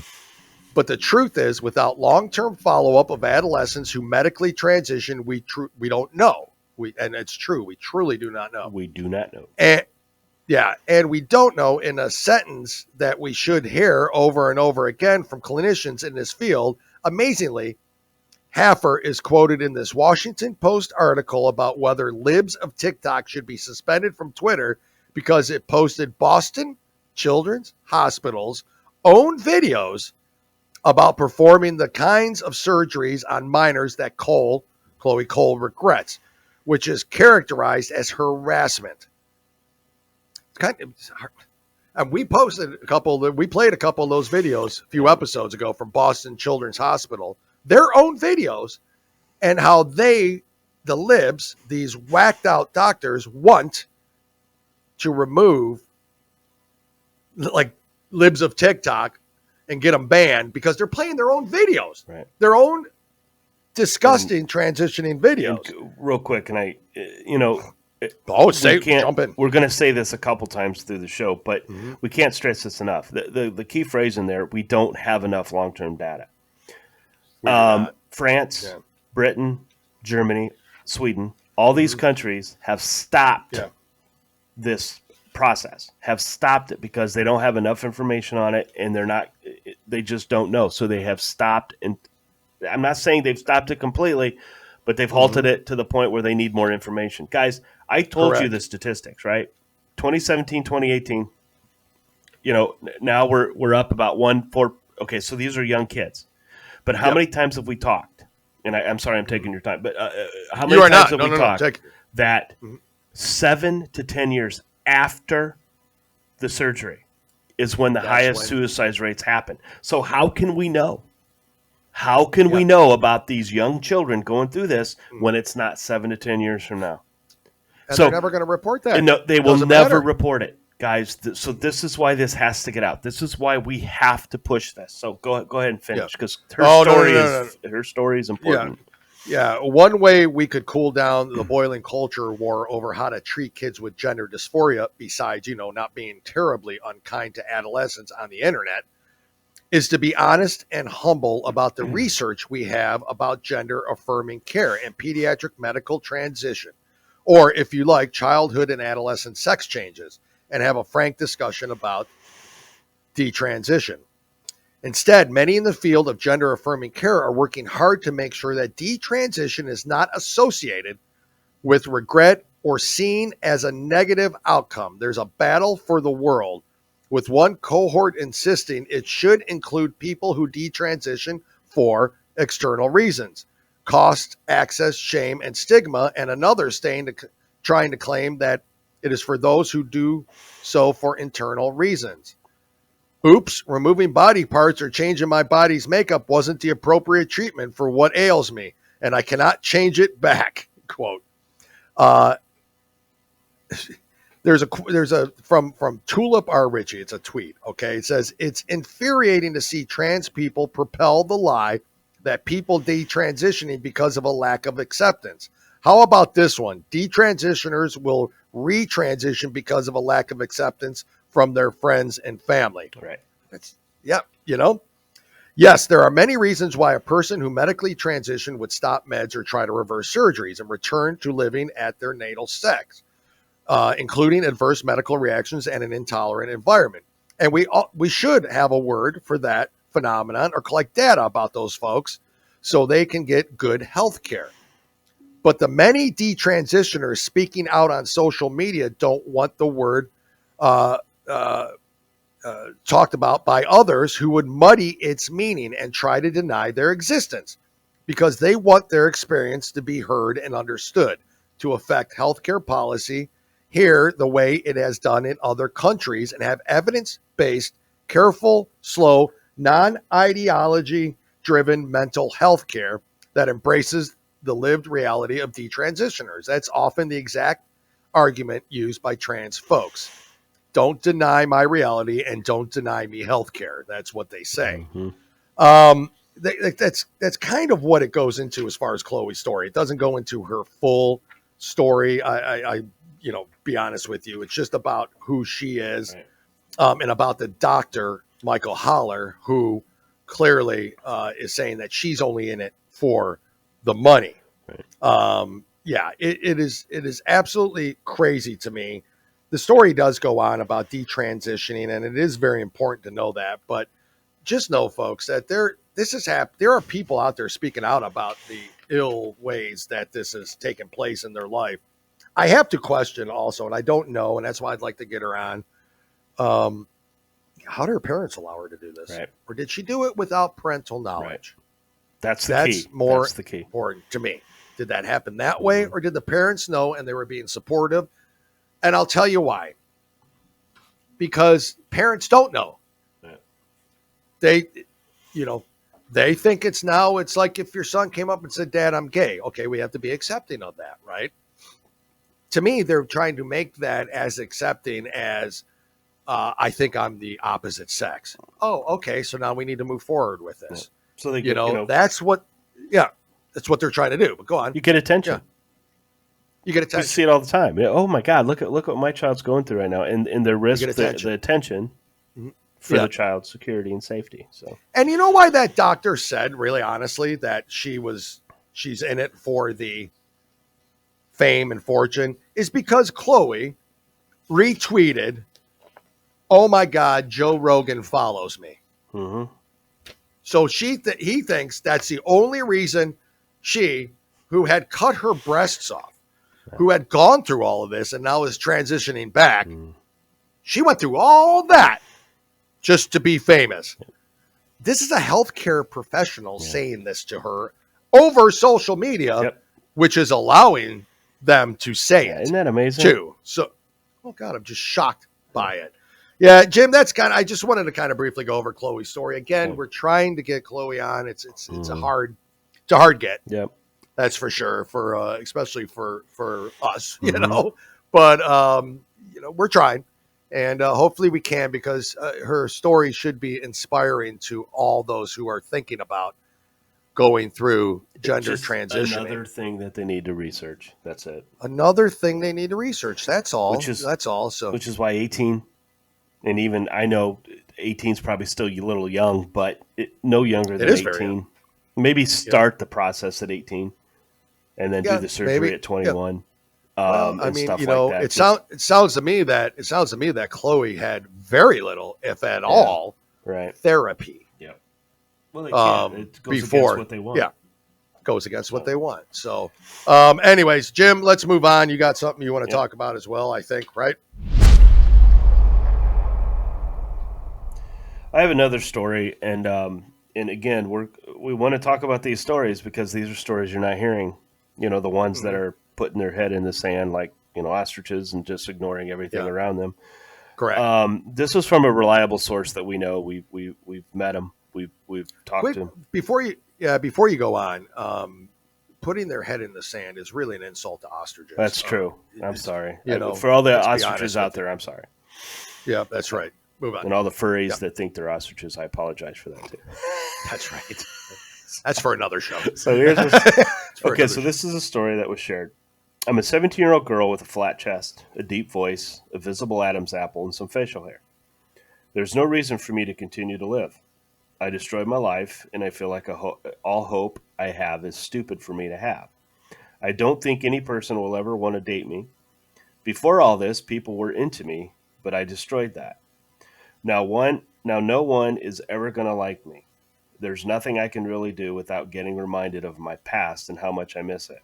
But the truth is, without long-term follow-up of adolescents who medically transition, we don't know. And it's true, we truly do not know. We do not know. And we don't know, in a sentence that we should hear over and over again from clinicians in this field. Amazingly, Haffer is quoted in this Washington Post article about whether libs of TikTok should be suspended from Twitter because it posted Boston Children's Hospital's own videos about performing the kinds of surgeries on minors that Chloe Cole regrets, which is characterized as harassment. And we played a couple of those videos a few episodes ago from Boston Children's Hospital, their own videos, and how the libs, these whacked out doctors, want to remove like libs of TikTok and get them banned because they're playing their own videos, right? Their own disgusting transitioning videos. Real quick, can I, jump in. We're going to say this a couple times through the show, but we can't stress this enough. The key phrase in there, we don't have enough long-term data. France, Britain, Germany, Sweden, all these countries have stopped this process, have stopped it because they don't have enough information on it, and they just don't know. So they have stopped, and I'm not saying they've stopped it completely, but they've halted it to the point where they need more information. Guys, I told you the statistics, right? 2017, 2018, now we're up about 1-4. Okay, so these are young kids. But how many times have we talked? And I'm sorry I'm taking your time, but how many times have we talked that 7 to 10 years after the surgery is when the highest suicide rates happen. So how can we know? How can we know about these young children going through this when it's not 7 to 10 years from now? And they're never going to report that. No, they will never report it, guys. So this is why this has to get out. This is why we have to push this. So go ahead and finish, because her story is important. Yeah, one way we could cool down the boiling culture war over how to treat kids with gender dysphoria, besides, not being terribly unkind to adolescents on the internet, is to be honest and humble about the research we have about gender affirming care and pediatric medical transition, or if you like, childhood and adolescent sex changes, and have a frank discussion about detransition. Instead, many in the field of gender affirming care are working hard to make sure that detransition is not associated with regret or seen as a negative outcome. There's a battle for the world, with one cohort insisting it should include people who detransition for external reasons, cost, access, shame, and stigma, and another trying to claim that it is for those who do so for internal reasons. Oops, removing body parts or changing my body's makeup wasn't the appropriate treatment for what ails me, and I cannot change it back. Quote. There's a from Tulip R. Ritchie. It's a tweet. Okay, it says it's infuriating to see trans people propel the lie that people detransitioning because of a lack of acceptance. How about this one? Detransitioners will retransition because of a lack of acceptance from their friends and family. Right. Yes, there are many reasons why a person who medically transitioned would stop meds or try to reverse surgeries and return to living at their natal sex, including adverse medical reactions and an intolerant environment. And we should have a word for that phenomenon or collect data about those folks so they can get good health care. But the many detransitioners speaking out on social media don't want the word talked about by others who would muddy its meaning and try to deny their existence, because they want their experience to be heard and understood, to affect healthcare policy here the way it has done in other countries, and have evidence-based, careful, slow, non-ideology-driven mental health care that embraces the lived reality of detransitioners. That's often the exact argument used by trans folks. Don't deny my reality and don't deny me health care. That's what they say. Mm-hmm. That's kind of what it goes into as far as Chloe's story. It doesn't go into her full story. I be honest with you. It's just about who she is, right. And about the doctor, Michael Holler, who clearly is saying that she's only in it for the money. Right. It is absolutely crazy to me. The story does go on about detransitioning, and it is very important to know that. But just know, folks, that there are people out there speaking out about the ill ways that this has taken place in their life. I have to question also, and I don't know, and that's why I'd like to get her on. How did her parents allow her to do this? Right. Or did she do it without parental knowledge? Right. That's the key. That's the key. Important to me. Did that happen that way, or did the parents know and they were being supportive? And I'll tell you why. Because parents don't know. Yeah. They think it's like if your son came up and said, "Dad, I'm gay." Okay, we have to be accepting of that, right? To me, they're trying to make that as accepting as, I think I'm the opposite sex. Oh, okay, so now we need to move forward with this. Yeah. So they that's what they're trying to do. But go on. You get attention. Yeah. You get attention. You see it all the time. Yeah, oh my God, look what my child's going through right now, and the risk, the attention for the child's security and safety. So, and you know why that doctor said, really honestly, that she's in it for the fame and fortune, is because Chloe retweeted, "Oh my God, Joe Rogan follows me." Mm-hmm. So he thinks that's the only reason she, who had cut her breasts off, who had gone through all of this and now is transitioning back, she went through all that just to be famous. This is a healthcare professional saying this to her over social media, which is allowing them to say it. Isn't that amazing? Too. So, oh God, I'm just shocked by it. Yeah, Jim, that's kind of, I just wanted to kind of briefly go over Chloe's story. Again, we're trying to get Chloe on. It's a hard get. Yep. That's for sure, for especially for us, But we're trying, and hopefully we can, because her story should be inspiring to all those who are thinking about going through gender transition. Another thing that they need to research. That's it. Another thing they need to research. That's all. That's all. So, which is why 18, and even I know 18 is probably still a little young, but no younger than 18. Maybe start the process at 18, and then do the surgery at 21. Well, I mean, it sounds to me that Chloe had very little, if at all, therapy. Yeah. Well, they can. It goes against what they want. Yeah, goes against what they want. So, anyways, Jim, let's move on. You got something you want to talk about as well, I think, right? I have another story, and again, we want to talk about these stories because these are stories you're not hearing. The ones that are putting their head in the sand like ostriches and just ignoring everything around them. Correct. This was from a reliable source that we know. We've met him. We've talked to him. Before you go on, putting their head in the sand is really an insult to ostriches. That's true. I'm sorry. For all the ostriches out there, I'm sorry. Yeah, that's right. Move on. And all the furries that think they're ostriches, I apologize for that too. That's right. That's for another show. So here's this is a story that was shared. I'm a 17-year-old girl with a flat chest, a deep voice, a visible Adam's apple, and some facial hair. There's no reason for me to continue to live. I destroyed my life, and I feel like all hope I have is stupid for me to have. I don't think any person will ever want to date me. Before all this, people were into me, but I destroyed that. Now no one is ever going to like me. There's nothing I can really do without getting reminded of my past and how much I miss it.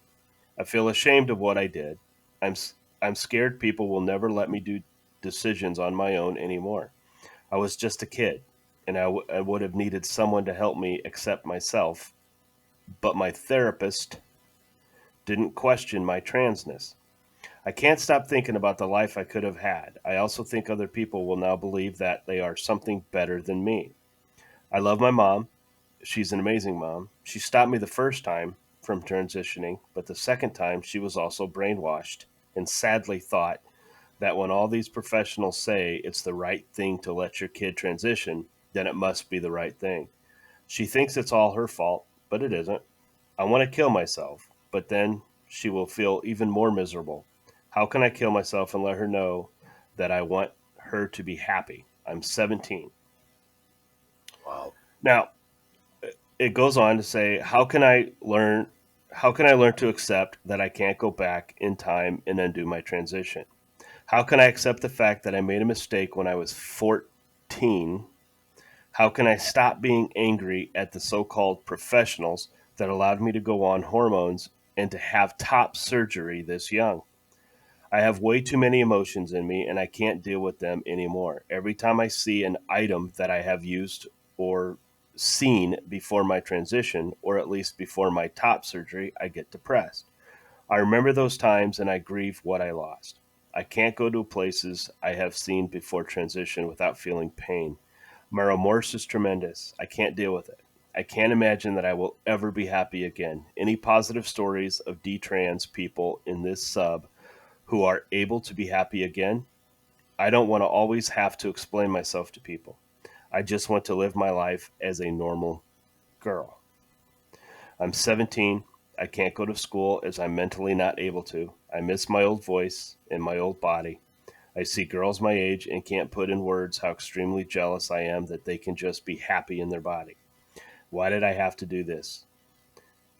I feel ashamed of what I did. I'm scared people will never let me do decisions on my own anymore. I was just a kid, and I would have needed someone to help me accept myself, but my therapist didn't question my transness. I can't stop thinking about the life I could have had. I also think other people will now believe that they are something better than me. I love my mom. She's an amazing mom. She stopped me the first time from transitioning, but the second time she was also brainwashed and sadly thought that when all these professionals say it's the right thing to let your kid transition, then it must be the right thing. She thinks it's all her fault, but it isn't. I want to kill myself, but then she will feel even more miserable. How can I kill myself and let her know that I want her to be happy? I'm 17. Wow. Now, it goes on to say, how can I learn to accept that I can't go back in time and undo my transition? How can I accept the fact that I made a mistake when I was 14? How can I stop being angry at the so-called professionals that allowed me to go on hormones and to have top surgery this young? I have way too many emotions in me, and I can't deal with them anymore. Every time I see an item that I have used or seen before my transition, or at least before my top surgery, I get depressed. I remember those times and I grieve what I lost. I can't go to places I have seen before transition without feeling pain. My remorse is tremendous. I can't deal with it. I can't imagine that I will ever be happy again. Any positive stories of detrans people in this sub who are able to be happy again? I don't want to always have to explain myself to people. I just want to live my life as a normal girl. I'm 17. I can't go to school as I'm mentally not able to. I miss my old voice and my old body. I see girls my age and can't put in words how extremely jealous I am that they can just be happy in their body. Why did I have to do this?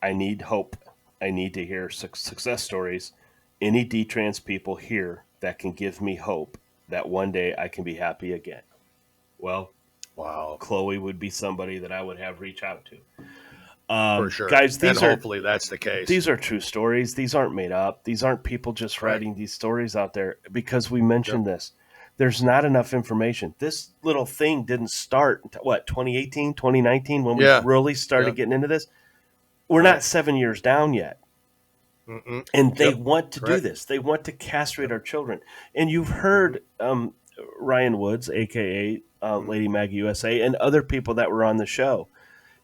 I need hope. I need to hear success stories. Any detrans people here that can give me hope that one day I can be happy again. Well, wow. Chloe would be somebody that I would have reach out to. For sure. Guys, hopefully that's the case. These are true stories. These aren't made up. These aren't people just writing these stories out there because we mentioned this. There's not enough information. This little thing didn't start until, 2018, 2019, when we really started getting into this. We're not 7 years down yet. Mm-mm. And they want to do this. They want to castrate our children. And you've heard Ryan Woods, a.k.a. Lady Maggie USA, and other people that were on the show.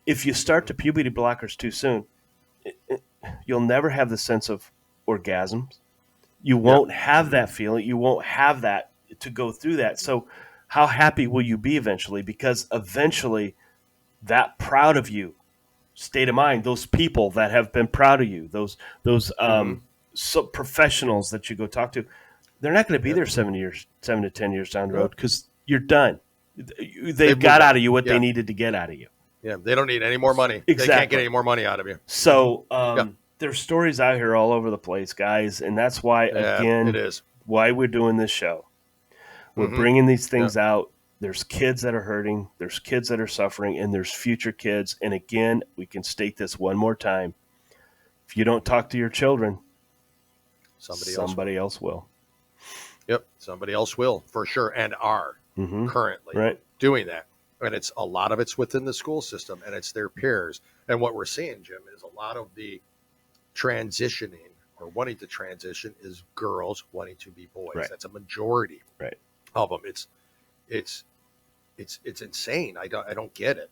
If you start the puberty blockers too soon, you'll never have the sense of orgasms. You won't have that feeling. You won't have that to go through that. So how happy will you be eventually? Because eventually that proud of you state of mind, those people that have been proud of you, those professionals that you go talk to, they're not going to be there 7 to 10 years down the road because you're done. They've got out of you what they needed to get out of you. Yeah, they don't need any more money. Exactly. They can't get any more money out of you. So there's stories out here all over the place, guys, and that's why, again, it is why we're doing this show. We're bringing these things out. There's kids that are hurting. There's kids that are suffering, and there's future kids. And again, we can state this one more time. If you don't talk to your children, somebody else will. Yep, somebody else will, for sure, and are currently doing that. And it's a lot of it's within the school system, and it's their peers. And what we're seeing, Jim, is a lot of the transitioning or wanting to transition is girls wanting to be boys. Right. That's a majority of them. It's insane. I don't get it.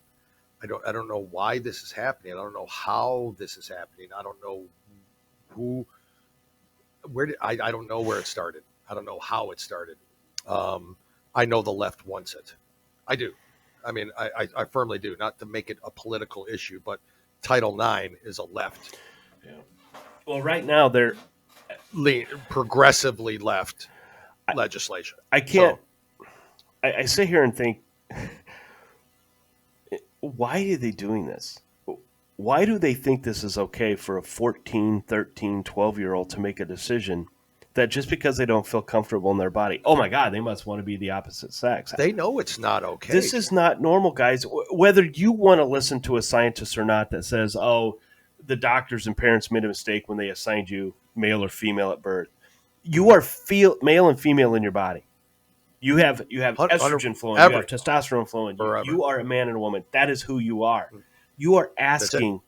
I don't know why this is happening. I don't know how this is happening. I don't know I don't know where it started. I don't know how it started. I know the left wants it. I do. I mean, I firmly do. Not to make it a political issue, but Title IX is a left. Yeah. Well, right now they're progressively left legislation. I can't. So, I sit here and think, why are they doing this? Why do they think this is okay for a 14, 13, 12-year-old to make a decision that just because they don't feel comfortable in their body, oh my God, they must want to be the opposite sex? They know it's not okay. This is not normal, guys. Whether you want to listen to a scientist or not that says, oh, the doctors and parents made a mistake when they assigned you male or female at birth. You are male and female in your body. You have estrogen flowing. You have testosterone flowing. You are a man and a woman. That is who you are. You are asking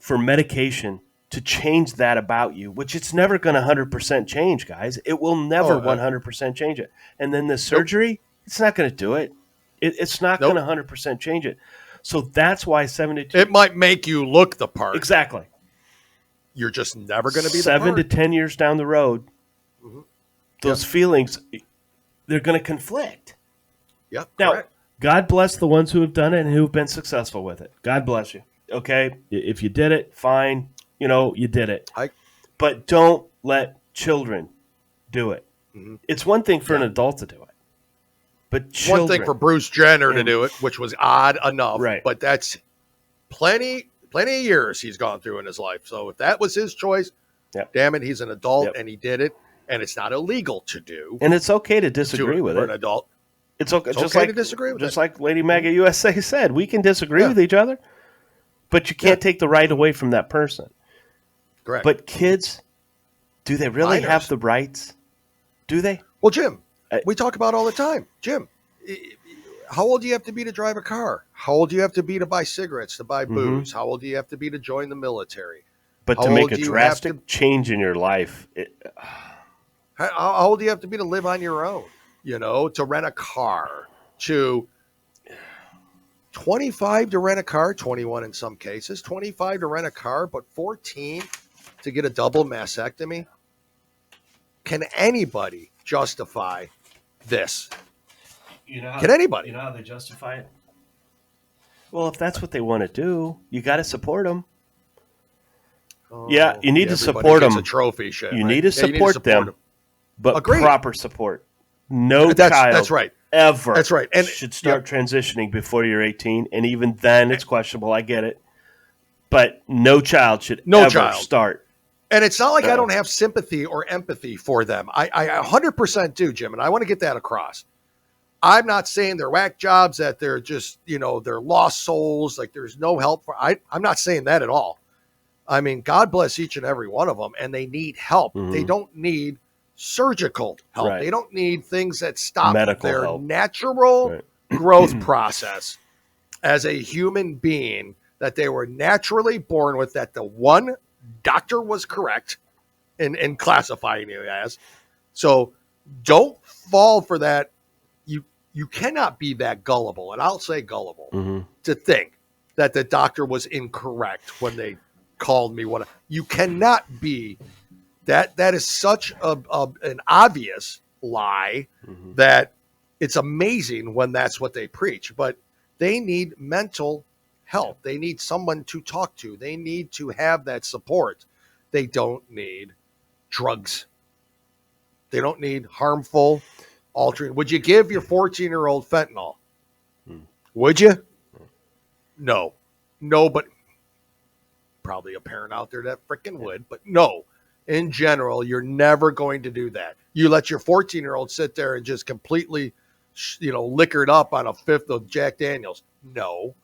for medication to change that about you, which it's never going to 100% change, guys. It will never 100% change it. And then the surgery, it's not going to do it. It's not going to 100% change it. So that's why 72. It might make you look the part. Exactly. You're just never going to be the 7 part. to 10 years down the road, those feelings, they're going to conflict. Yep. Now, God bless the ones who have done it and who have been successful with it. God bless you. Okay? If you did it, fine. You know, you did it. But don't let children do it. It's one thing for an adult to do it. But children. One thing for Bruce Jenner to do it, which was odd enough. Right. But that's plenty of years he's gone through in his life. So if that was his choice, damn it, he's an adult and he did it. And it's not illegal to do. And it's okay to disagree with it. For an adult. It's okay, to disagree with it. Just like Lady Maggie USA said, we can disagree with each other, but you can't take the right away from that person. Correct. But kids, do they really have the rights? Do they? Well, Jim, we talk about all the time. Jim, how old do you have to be to drive a car? How old do you have to be to buy cigarettes, to buy booze? How old do you have to be to join the military? But to make a drastic change in your life, how old do you have to be to live on your own? You know, to rent a car, to 25 to rent a car, 21 in some cases, 25 to rent a car, but 14 to get a double mastectomy. Can anybody justify this? Can anybody? You know how they justify it? Well, if that's what they want to do, you got to support them. You need to support them. A trophy shit. You need to support them, but proper support. No child that's right. ever that's right. And should start transitioning before you're 18, and even then it's questionable. I get it. But no child should ever start. And it's not like I don't have sympathy or empathy for them. I 100% do, Jim, and I want to get that across. I'm not saying they're whack jobs, that they're just, they're lost souls, like there's no help for. I'm not saying that at all. I mean, God bless each and every one of them, and they need help. They don't need surgical help. They don't need things that stop their natural growth process as a human being that they were naturally born with, that the one doctor was correct in classifying you as. So don't fall for that, you cannot be that gullible, and I'll say gullible, to think that the doctor was incorrect when they called me what you cannot be. That is such an obvious lie that it's amazing when that's what they preach. But they need mental help. They need someone to talk to. They need to have that support. They don't need drugs. They don't need harmful altering. Would you give your 14-year-old fentanyl? Would you? No. No, but probably a parent out there that freaking would, but no. In general, you're never going to do that. You let your 14-year-old sit there and just completely, liquored up on a fifth of Jack Daniels. No.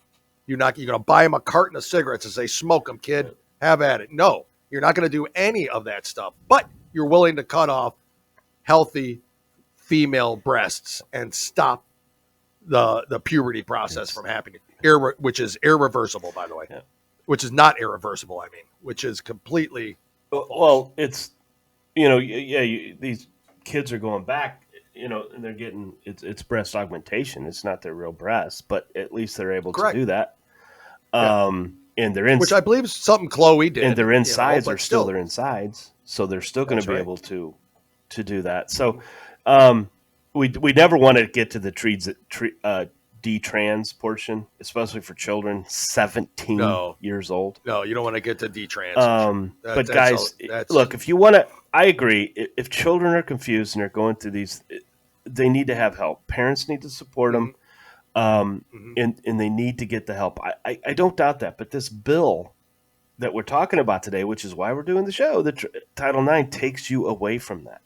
You're going to buy him a carton of cigarettes and say, smoke them, kid. Have at it. No. You're not going to do any of that stuff. But you're willing to cut off healthy female breasts and stop the puberty process from happening, which is irreversible, by the way. Yeah. Which is not irreversible, which is completely... Well, it's, these kids are going back, and they're getting, it's breast augmentation. It's not their real breasts, but at least they're able to do that. And they're in, which I believe is something Chloe did. And their insides are still their insides. So they're still going to be able to do that. So we never want to get to the D-trans portion, especially for children 17 years old. No, you don't want to get to D-trans. But guys, look, if you want to, I agree. If children are confused and they're going through these, they need to have help. Parents need to support them, and they need to get the help. I don't doubt that. But this bill that we're talking about today, which is why we're doing the show, Title IX takes you away from that.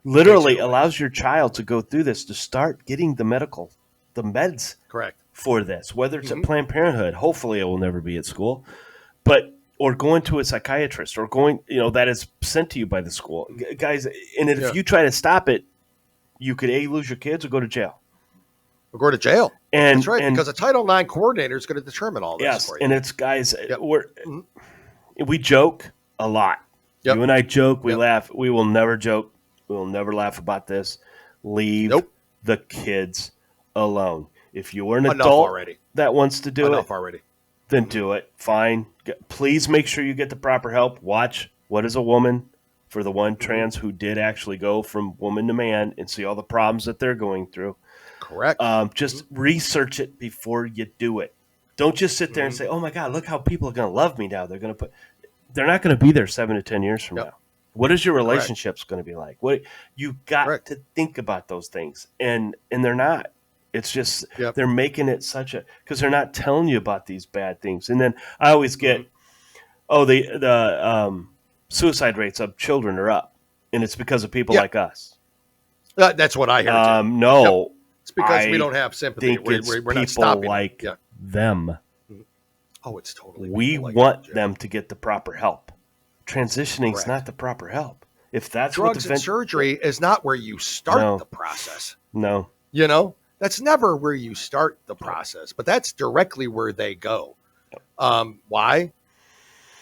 Literally allows your child to go through this, to start getting the meds for this, whether it's at Planned Parenthood, hopefully it will never be at school, or going to a psychiatrist, or going, that is sent to you by the school. Guys, and if you try to stop it, you could lose your kids or go to jail. Or go to jail. And that's right, because a Title IX coordinator is going to determine all this for you. And it's, guys, we joke a lot. Yep. You and I joke, we laugh. We will never joke. We will never laugh about this. Leave the kids alone. If you are an adult that wants to do it, then do it. Fine. Please make sure you get the proper help. Watch What is a Woman for the one trans who did actually go from woman to man and see all the problems that they're going through. Correct. Just research it before you do it. Don't just sit there and say, oh my God, look how people are going to love me now. They're not going to be there 7 to 10 years from now. What is your relationships going to be like? You got to think about those things, and they're not. It's just they're making it because they're not telling you about these bad things. And then I always get, the suicide rates of children are up, and it's because of people like us. That's what I hear. No, it's because we don't have sympathy. We're not stopping like them. Oh, it's totally. We want them to get the proper help. Transitioning is not the proper help. If that's drugs and surgery is not where you start the process. No, that's never where you start the process, but that's directly where they go. Why?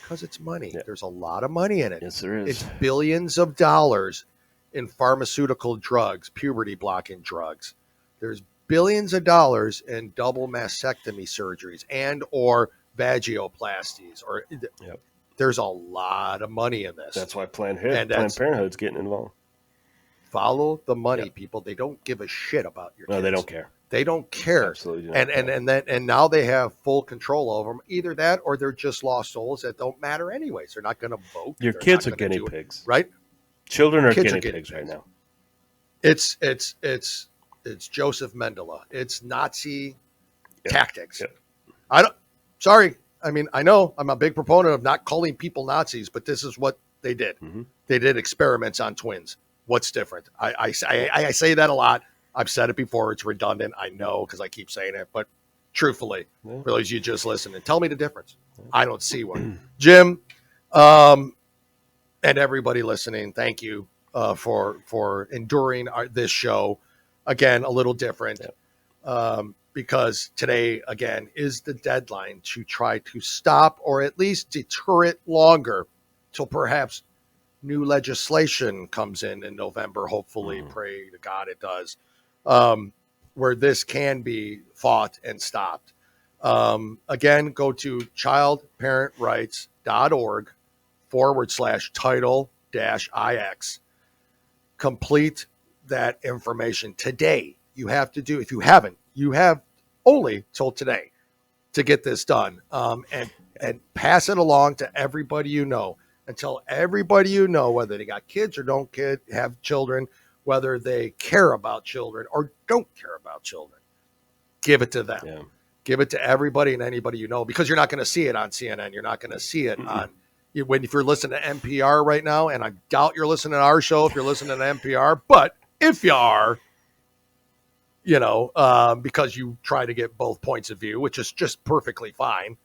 Because it's money. There's a lot of money in it. Yes, there is. It's billions of dollars in pharmaceutical drugs, puberty blocking drugs. There's billions of dollars in double mastectomy surgeries and or vagioplasties There's a lot of money in this. That's why Planned Parenthood's getting involved. Follow the money, people. They don't give a shit about your kids. No, they don't care. They don't care. Absolutely not. And now they have full control over them. Either that or they're just lost souls that don't matter anyways. They're not going to vote. Your kids are guinea pigs. Right? Children are guinea pigs right now. It's Joseph Mengele. It's Nazi tactics. Yep. I know I'm a big proponent of not calling people Nazis, but this is what they did. They did experiments on twins. What's different? I say that a lot. I've said it before. It's redundant. I know because I keep saying it. But truthfully, for those you just listen and tell me the difference. I don't see one. Jim, and everybody listening, thank you for enduring this show. Again, a little different. Because today, again, is the deadline to try to stop or at least deter it longer till perhaps new legislation comes in November. Hopefully, pray to God it does. where this can be fought and stopped. Again, go to childparentrights.org/title-IX. Complete that information today. You have to do, if you haven't, you have only till today to get this done, and pass it along to everybody you know, and tell everybody you know, whether they got kids or don't have children, whether they care about children or don't care about children. Give it to them. Yeah. Give it to everybody and anybody you know, because you're not going to see it on CNN. You're not going to see it on if you're listening to NPR right now, and I doubt you're listening to our show if you're listening to NPR, but if you are, because you try to get both points of view, which is just perfectly fine.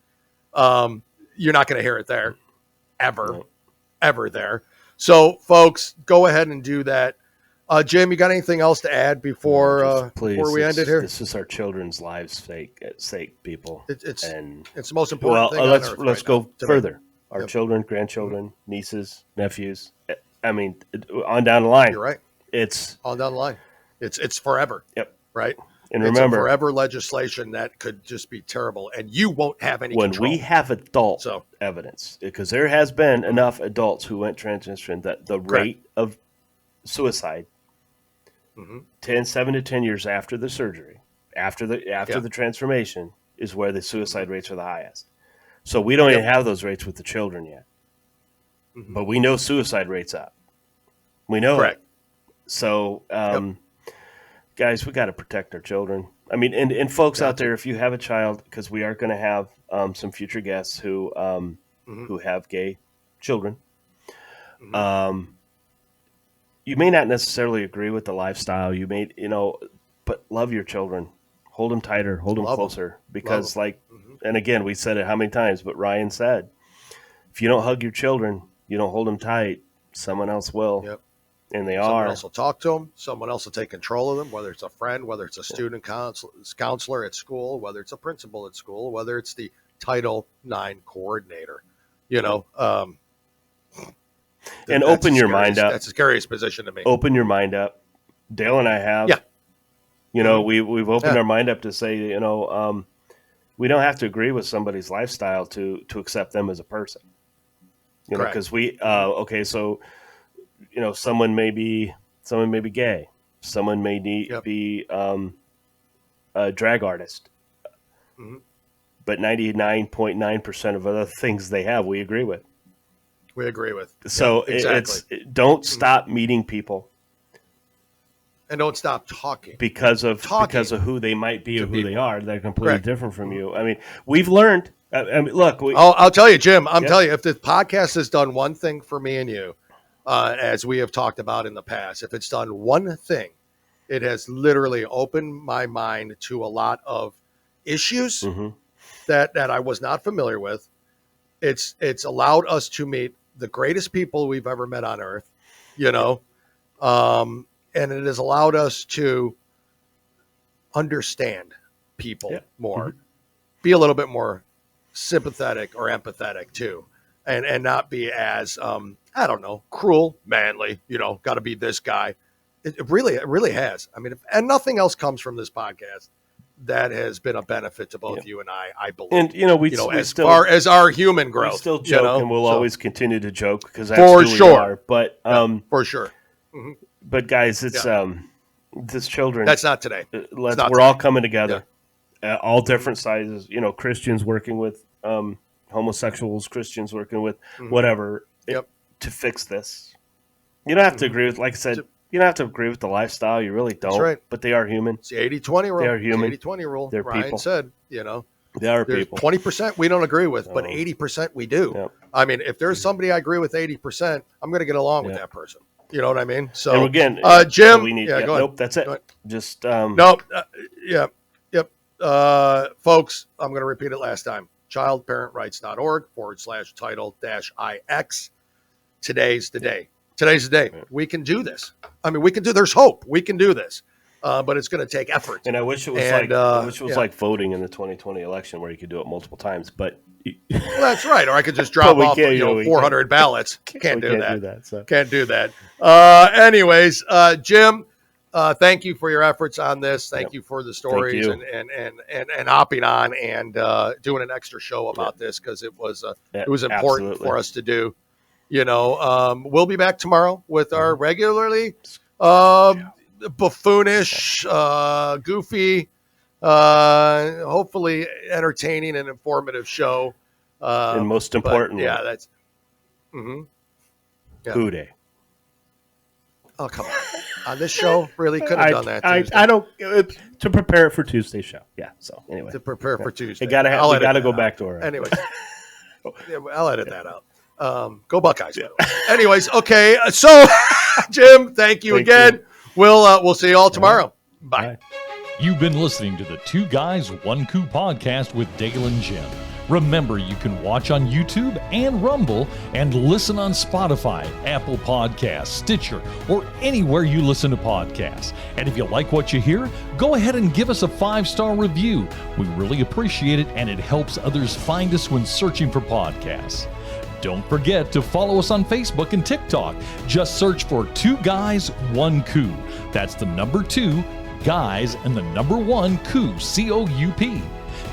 You're not going to hear it there ever there. So folks, go ahead and do that. Jim, you got anything else to add before we end it here? This is our children's lives' sake, people. It's the most important thing. Let's go further. Our children, grandchildren, nieces, nephews. I mean, on down the line. You're right. It's on down the line. It's forever. Yep. Right. And remember, forever legislation that could just be terrible, and you won't have any when control. We have adult evidence, because there has been enough adults who went transgender that the rate of suicide 7 to 10 years after the surgery, after the transformation, is where the suicide rates are the highest. So we don't even have those rates with the children yet. But we know suicide rates up. We know it. So, guys, we got to protect our children. I mean, and folks out there, if you have a child, because we are going to have some future guests who have gay children, you may not necessarily agree with the lifestyle. You may, but love your children. Hold them tighter. Hold them closer. Because, and again, we said it how many times, but Ryan said, if you don't hug your children, you don't hold them tight, someone else will. Yep. And someone else will talk to them. Someone else will take control of them, whether it's a friend, whether it's a student counselor at school, whether it's a principal at school, whether it's the Title IX coordinator. And open your mind up. That's the scariest position to me. Open your mind up. Dale and I have. Yeah. We've opened our mind up to say, we don't have to agree with somebody's lifestyle to accept them as a person. Because someone may be gay, someone may be a drag artist, but 99.9% of other things they have, we agree with. So don't stop meeting people, and don't stop talking because of who they might be or who they are. They're completely different from you. I mean, we've learned. Look, I'll tell you, Jim. I'm telling you, if the podcast has done one thing for me and you, as we have talked about in the past, if it's done one thing, it has literally opened my mind to a lot of issues that I was not familiar with. It's allowed us to meet the greatest people we've ever met on earth, and it has allowed us to understand people more, be a little bit more sympathetic or empathetic too, and not be as cruel, manly, got to be this guy. It really has. I mean, and nothing else comes from this podcast that has been a benefit to both you and I believe. And far as our human growth, we still joke, and we'll always continue to joke because that's for who sure. we are. But for sure. But guys, it's this children. That's not today. We're all coming together, all different sizes. Christians working with homosexuals, Christians working with whatever to fix this. You don't have to agree with, like I said. You don't have to agree with the lifestyle. You really don't. That's right. But they are human. It's the 80-20 rule. They are human. It's the 80-20 rule. They're Ryan people. said, They are people. 20% we don't agree with, but 80% we do. Yep. I mean, if there's somebody I agree with 80%, I'm going to get along with that person. You know what I mean? So, and again, Jim, we need, go ahead. Nope, that's it. Just nope. Yep. Folks, I'm going to repeat it last time. childparentrights.org/title-IX. Today's the day. Today's the day. We can do this. I mean, there's hope. We can do this. But it's going to take effort. And I wish it was like voting in the 2020 election where you could do it multiple times. But well, that's right. Or I could just drop off 400 ballots. Can't do that. So. Can't do that. Anyways, Jim, thank you for your efforts on this. Thank you for the stories and hopping on and doing an extra show about this, because it was important for us to do. We'll be back tomorrow with our regularly buffoonish, goofy, hopefully entertaining and informative show. And most importantly, that's Coup Day. Oh, come on this show, really could have done that Tuesday. I don't to prepare it for Tuesday's show. Yeah. So anyway, to prepare for Tuesday, we gotta go back to her. Anyways, I'll edit that out. Go Buckeyes. Yeah. Anyways, okay. So, Jim, thank you again. We'll see you all tomorrow. Bye. You've been listening to the Two Guys, One Coup podcast with Dale and Jim. Remember, you can watch on YouTube and Rumble and listen on Spotify, Apple Podcasts, Stitcher, or anywhere you listen to podcasts. And if you like what you hear, go ahead and give us a 5-star review. We really appreciate it, and it helps others find us when searching for podcasts. Don't forget to follow us on Facebook and TikTok. Just search for Two Guys, One Coup. That's the number 2, guys, and the number 1, Coup, C-O-U-P.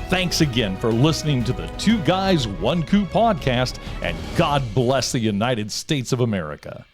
Thanks again for listening to the Two Guys, One Coup podcast, and God bless the United States of America.